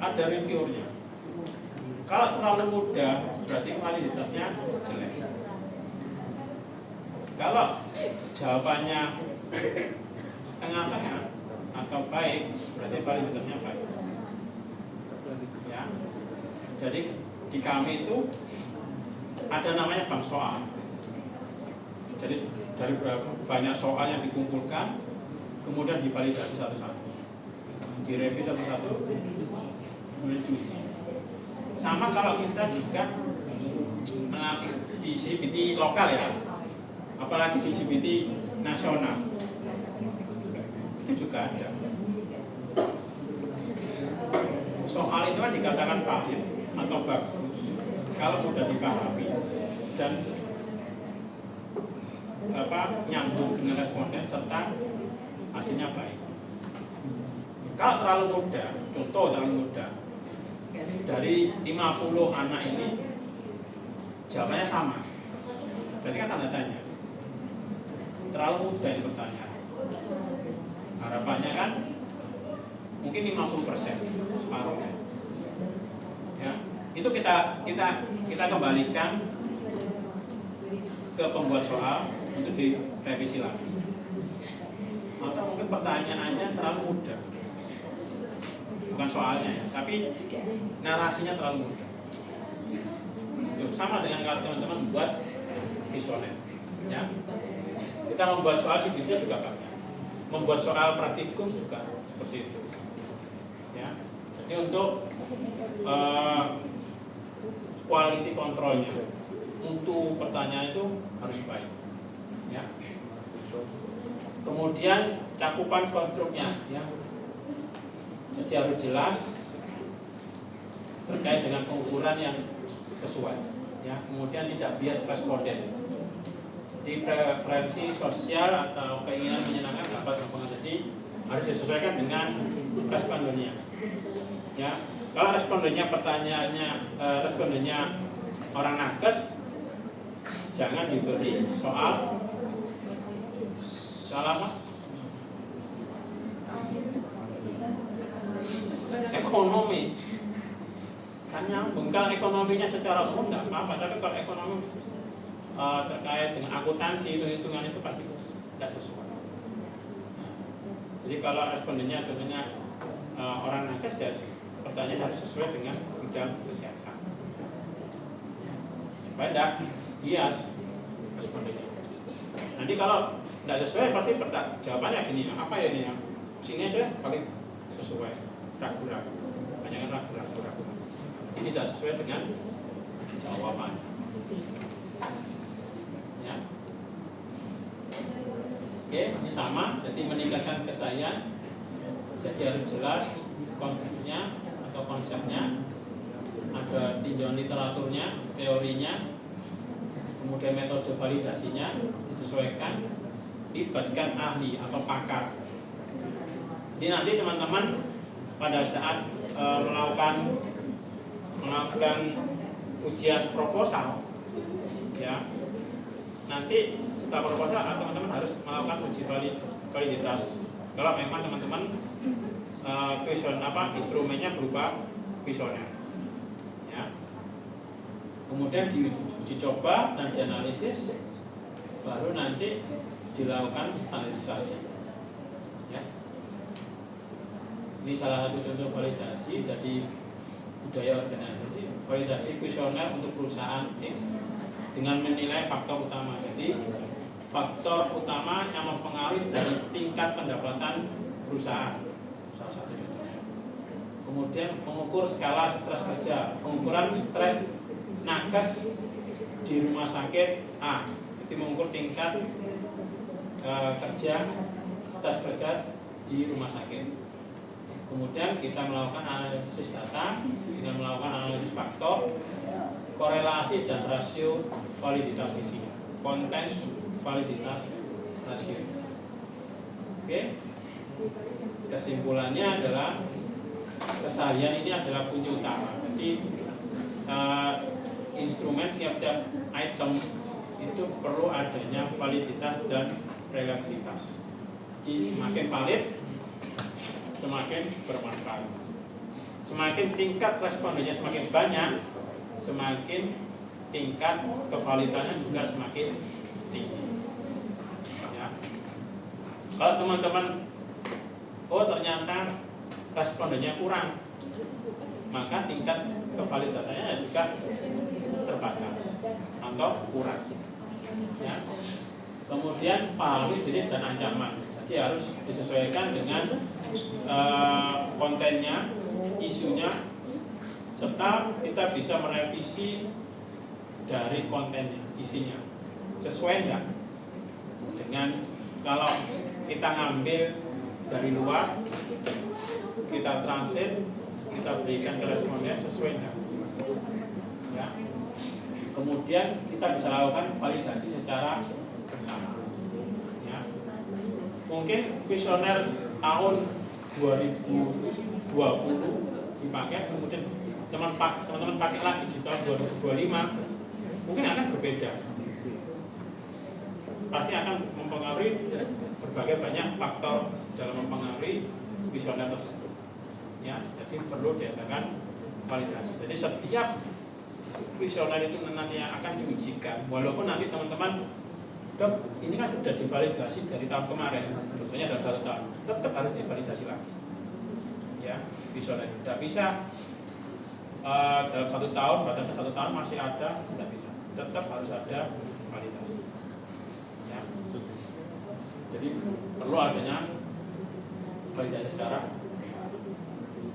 Ada reviewernya. Kalau terlalu mudah berarti validitasnya jelek. Kalau jawabannya tengah-tengah atau baik, berarti validitasnya baik. Ya. Jadi di kami itu ada namanya bank soal. Jadi dari berapa banyak soal yang dikumpulkan, kemudian divalidasi satu-satu, direview satu-satu, kemudian diuji. Sama kalau kita juga melatih di CPT lokal, ya, apalagi di CPT nasional, itu juga ada. Soal itu kan dikatakan valid atau bagus kalau mudah dipahami dan nyambung dengan responden serta hasilnya baik. Kalau terlalu mudah, contoh terlalu mudah, dari 50 anak ini jawabannya sama, berarti kan tanda tanya. Terlalu mudah ini pertanyaan. Harapannya kan mungkin 50%, separuhnya. Ya, itu kita kembalikan ke pembuat soal untuk direvisi lagi. Atau mungkin pertanyaannya terlalu mudah, bukan soalnya, ya, tapi narasinya terlalu mudah. Sama dengan kalau teman-teman buat visualnya, ya. Kita membuat soal CPT juga banyak, membuat soal praktikum juga seperti itu, ya. Jadi untuk quality controlnya, untuk pertanyaan itu harus baik, ya. Kemudian cakupan konstruknya, ya. Jadi harus jelas terkait dengan pengukuran yang sesuai, ya. Kemudian tidak bias responden. Di preferensi sosial atau keinginan menyenangkan dapat mempengaruhi, harus disesuaikan dengan respondennya, ya. Kalau respondennya respondennya orang nakes, jangan diberi soal apa? Ekonomi. Kan nyambung. Kalau ekonominya secara umum tidak apa-apa, tapi kalau ekonomi terkait dengan akuntansi, hitung-hitungan itu pasti tidak sesuai. Nah, jadi kalau respondennya tentunya orang nakes, ya pertanyaan harus sesuai dengan bidang kesehatan. Supaya tidak bias respondennya. Nanti kalau tidak sesuai pasti jawabannya gini, apa ya ini? Sini aja paling sesuai, ragu-ragu, banyak ragu-ragu. Ini tidak sesuai dengan jawaban. Ya. Oke, ini sama, jadi meningkatkan kesayangan. Jadi harus jelas konsepnya, ada tinjauan literaturnya, teorinya, kemudian metode validasinya disesuaikan, libatkan ahli atau pakar. Jadi nanti teman-teman pada saat melakukan ujian proposal, ya, nanti setelah proposal teman-teman harus melakukan uji validitas. Kalau memang teman-teman instrumennya berupa kuesioner. Ya. Kemudian diuji coba dan dianalisis, baru nanti dilakukan standarisasi. Ya. Ini salah satu contoh validasi dari budaya organisasi, validasi kuesioner untuk perusahaan X dengan menilai faktor utama. Jadi faktor utama yang mempengaruhi dari tingkat pendapatan perusahaan, salah satu contohnya. Kemudian mengukur skala stres kerja, pengukuran stres nakes di rumah sakit A, itu mengukur tingkat kerja, stres kerja di rumah sakit. Kemudian kita melakukan analisis data dengan melakukan analisis faktor, korelasi dan rasio validitas isinya, konten validitas rasio. Oke. Kesimpulannya adalah keseharian ini adalah kunci utama. Jadi instrumen tiap-tiap item itu perlu adanya validitas dan reliabilitas. Jadi semakin valid, semakin bermanfaat. Semakin tingkat respondennya semakin banyak, semakin tingkat kevaliditasnya juga semakin tinggi. Ya. Kalau teman-teman, oh ternyata respondennya kurang, maka tingkat kevalidatannya juga terbatas atau kurang. Ya. Kemudian pahami jenis dan ancaman. Jadi harus disesuaikan dengan kontennya, isunya, serta kita bisa merevisi dari kontennya, isinya. Sesuai enggak dengan kalau kita ngambil dari luar, kita translate, kita berikan ke responden, sesuai enggak? Ya. Kemudian kita bisa lakukan validasi secara bersama. Ya. Mungkin kuesioner tahun 2020 dipakai, kemudian teman-teman pakai lagi di tahun 2025, mungkin akan berbeda. Pasti akan mempengaruhi berbagai banyak faktor dalam mempengaruhi kuesioner tersebut. Ya, jadi perlu diadakan validasi. Jadi setiap kuesioner itu nanti yang akan diujikan, walaupun nanti teman-teman, dok, ini kan sudah divalidasi dari tahun kemarin, biasanya dalam 1 tahun, tetap harus divalidasi lagi. Ya, kuesioner tidak bisa dalam 1 tahun, batasnya 1 tahun masih ada, tidak bisa. Tetap harus ada validasi. Ya. Jadi perlu adanya validasi secara.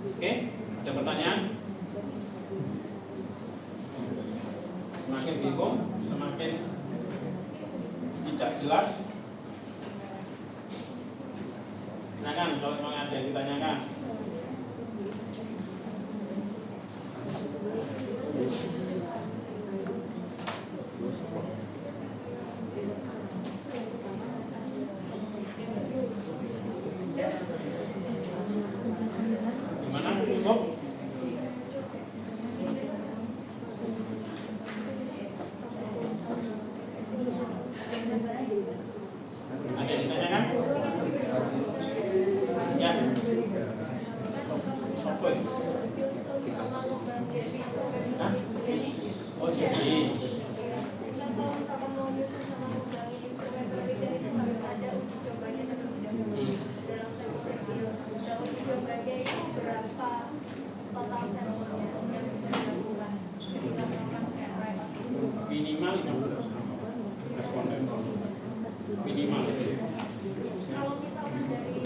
Oke, ada pertanyaan? Semakin bingung, semakin tidak jelas. Tanyakan kalau memang ada yang ditanyakan. Gimana? Cukup? Ada yang ditanyakan? Ya. Sopo itu? Hah? Oh, jadi. Minimal 15 responden minimal itu. Kalau misalnya dari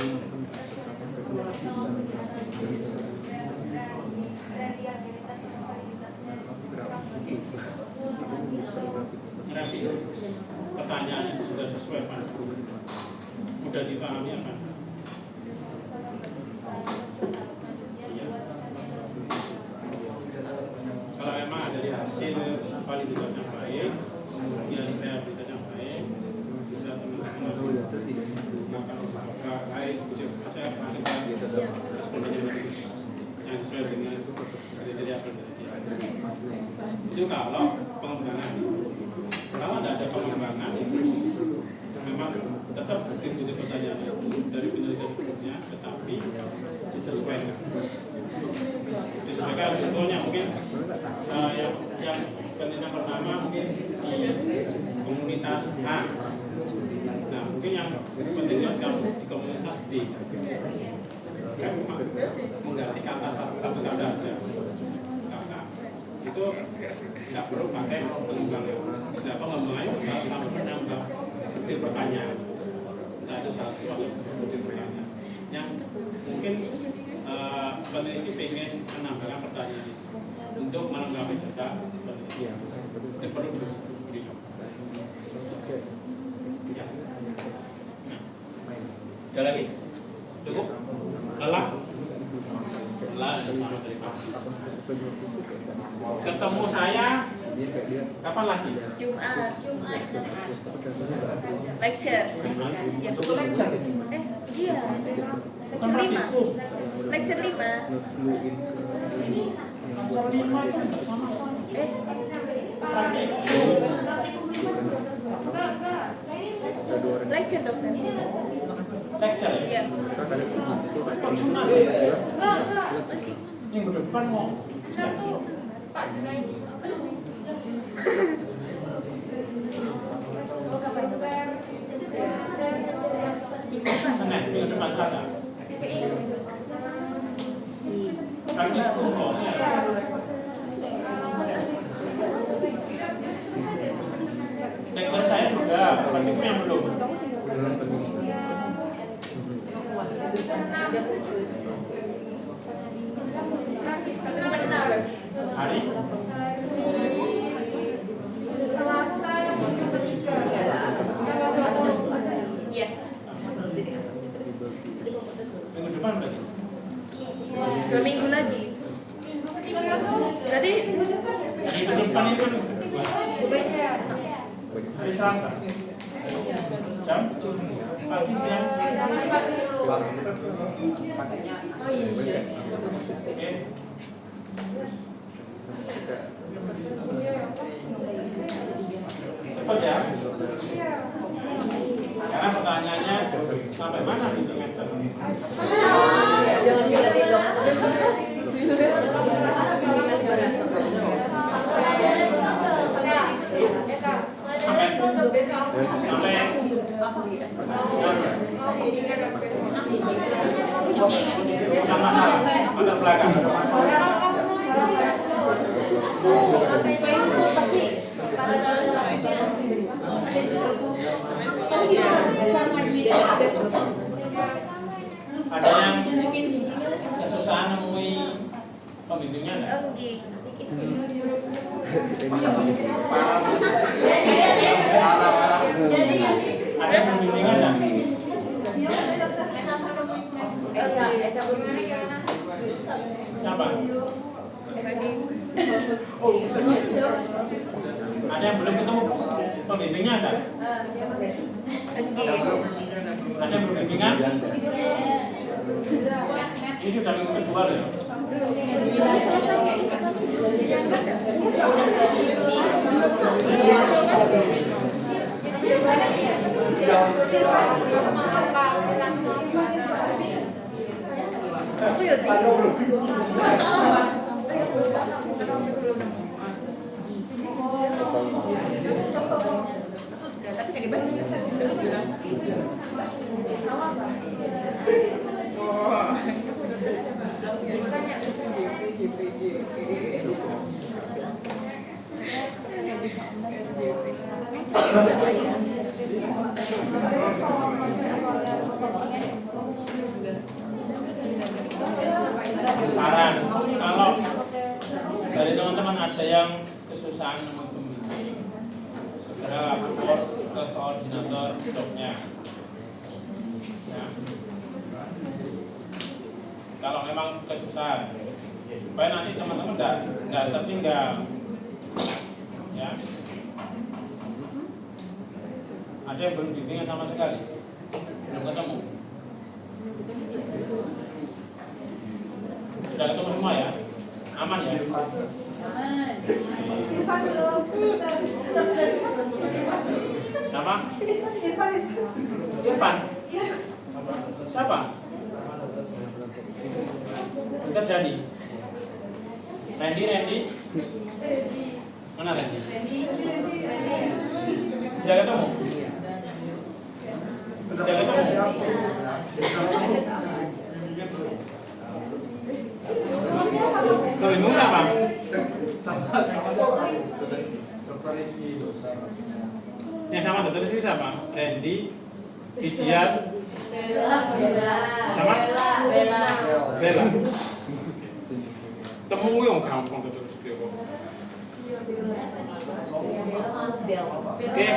reliabilitas dan validitasnya Ngerti? Pertanyaan itu sudah sesuai Pak. Mudah dipahami apa? Kalau memang dari hasil validitas yang baik, kemudian reliabilitas yang baik, bisa teman-teman melakukan usaha baik, saya paling respondennya bagus, yang sesuai dengan kriteria penelitian. Itu kalau pengembangan. Kalau tidak ada pengembangan, memang tetap bukti-bukti pertanyaan itu dari penelitian sebelumnya, tetapi disesuaikan. Disesuaikan yang penelitian pertama mungkin di komunitas A. Nah, mungkin yang penelitian di komunitas B. Kan mengganti kata satu kata aja. Kata itu tidak perlu pakai pengulangan. Tidak pengulangan itu menambah bukti pertanyaan. Nah, itu suatu bukti pertanyaan. Yang mungkin peneliti ingin menambahkan pertanyaan untuk melengkapi data penelitian. Itu perlu dicoba. Ya. Nah, ada lagi? Cukup? Lelah? Lelah, sama terima. Ketemu saya kapan lagi? Jumat lecture ya Lecture. Iya Bukan lecture 5 Lecture 5 itu enggak sama. lecture dokter Lecture. iya Jumat. Minggu depan mau. Pak Junaidi. Oh, kapan itu? Senin, minggu depan Selasa. Kami kumpulnya. Lecture saya sudah, praktiknya yang belum. Hari? Selasa yang ketiga. Tanggal 20. iya Minggu depan berarti? 2 minggu lagi berarti Minggu depan ini kan minggu kedua. Hari Selasa. Jam? Pagi siang? Oh iya. Oke. Cepat ya. Karena pertanyaannya sampai mana bimbingan tadi? jangan diganti dok Pada belakang. Ada yang kesusahan menemui pembimbingnya enggak? enggih Ada yang pembimbingan enggak? Siapa? Ada yang belum ketemu pembimbingnya enggak? enggih Ada yang belum bimbingan? Ini sudah minggu kedua loh ya? aku ya tapi kan dibahas udah bilang Saran, kalau dari teman-teman ada yang kesusahan menemui pembimbing, segera lapor ke koordinator jobnya. Ya. Kalau memang kesusahan, supaya nanti teman-teman nggak tertinggal. Ya. Ada yang belum bimbingan sama sekali, belum ketemu. Sudah ketemu semua ya? Aman ya? Nama? Irfan. Siapa? Bentar Dani. Randy. Mana Randy? Sudah ketemu? Sudah ketemu? Loh, bingung nggak, Bang? Yang sama dokter itu siapa? Randy, Vidian, sama? Bella. Temu yang gampang dokter itu. Oke.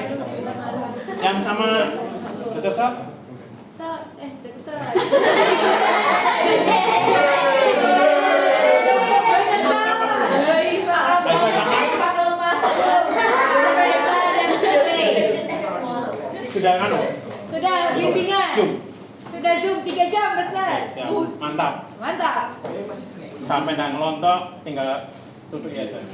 Yang sama dokter Sop? Terserah. Sudah anu? Sudah bimbingan. Zoom. Sudah Zoom 3 jam, dokter. Siap. Mantap. Mantap. Sampai nggak ngelontok, tinggal tutup aja.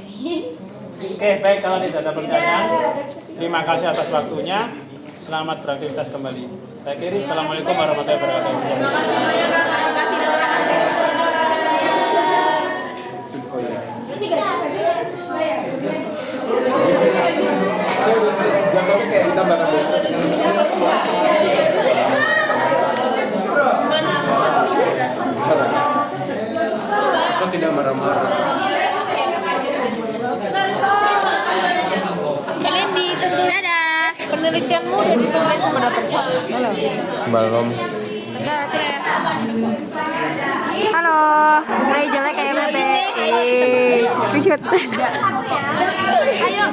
Oke, baik, kalau tidak ada pertanyaan, terima kasih atas waktunya. Selamat beraktivitas kembali. Saya kiri, assalamualaikum warahmatullahi wabarakatuh. Nanti gak bayar. Gambarnya kayak ditambahkan ya. So tidak marah-marah. Kalian ditunggu. Dadah. Penelitianmu udah ditungguin sama dokter Sop. Belum. Halo. Ray jelek kayak Bebe. Screenshot. Ayo.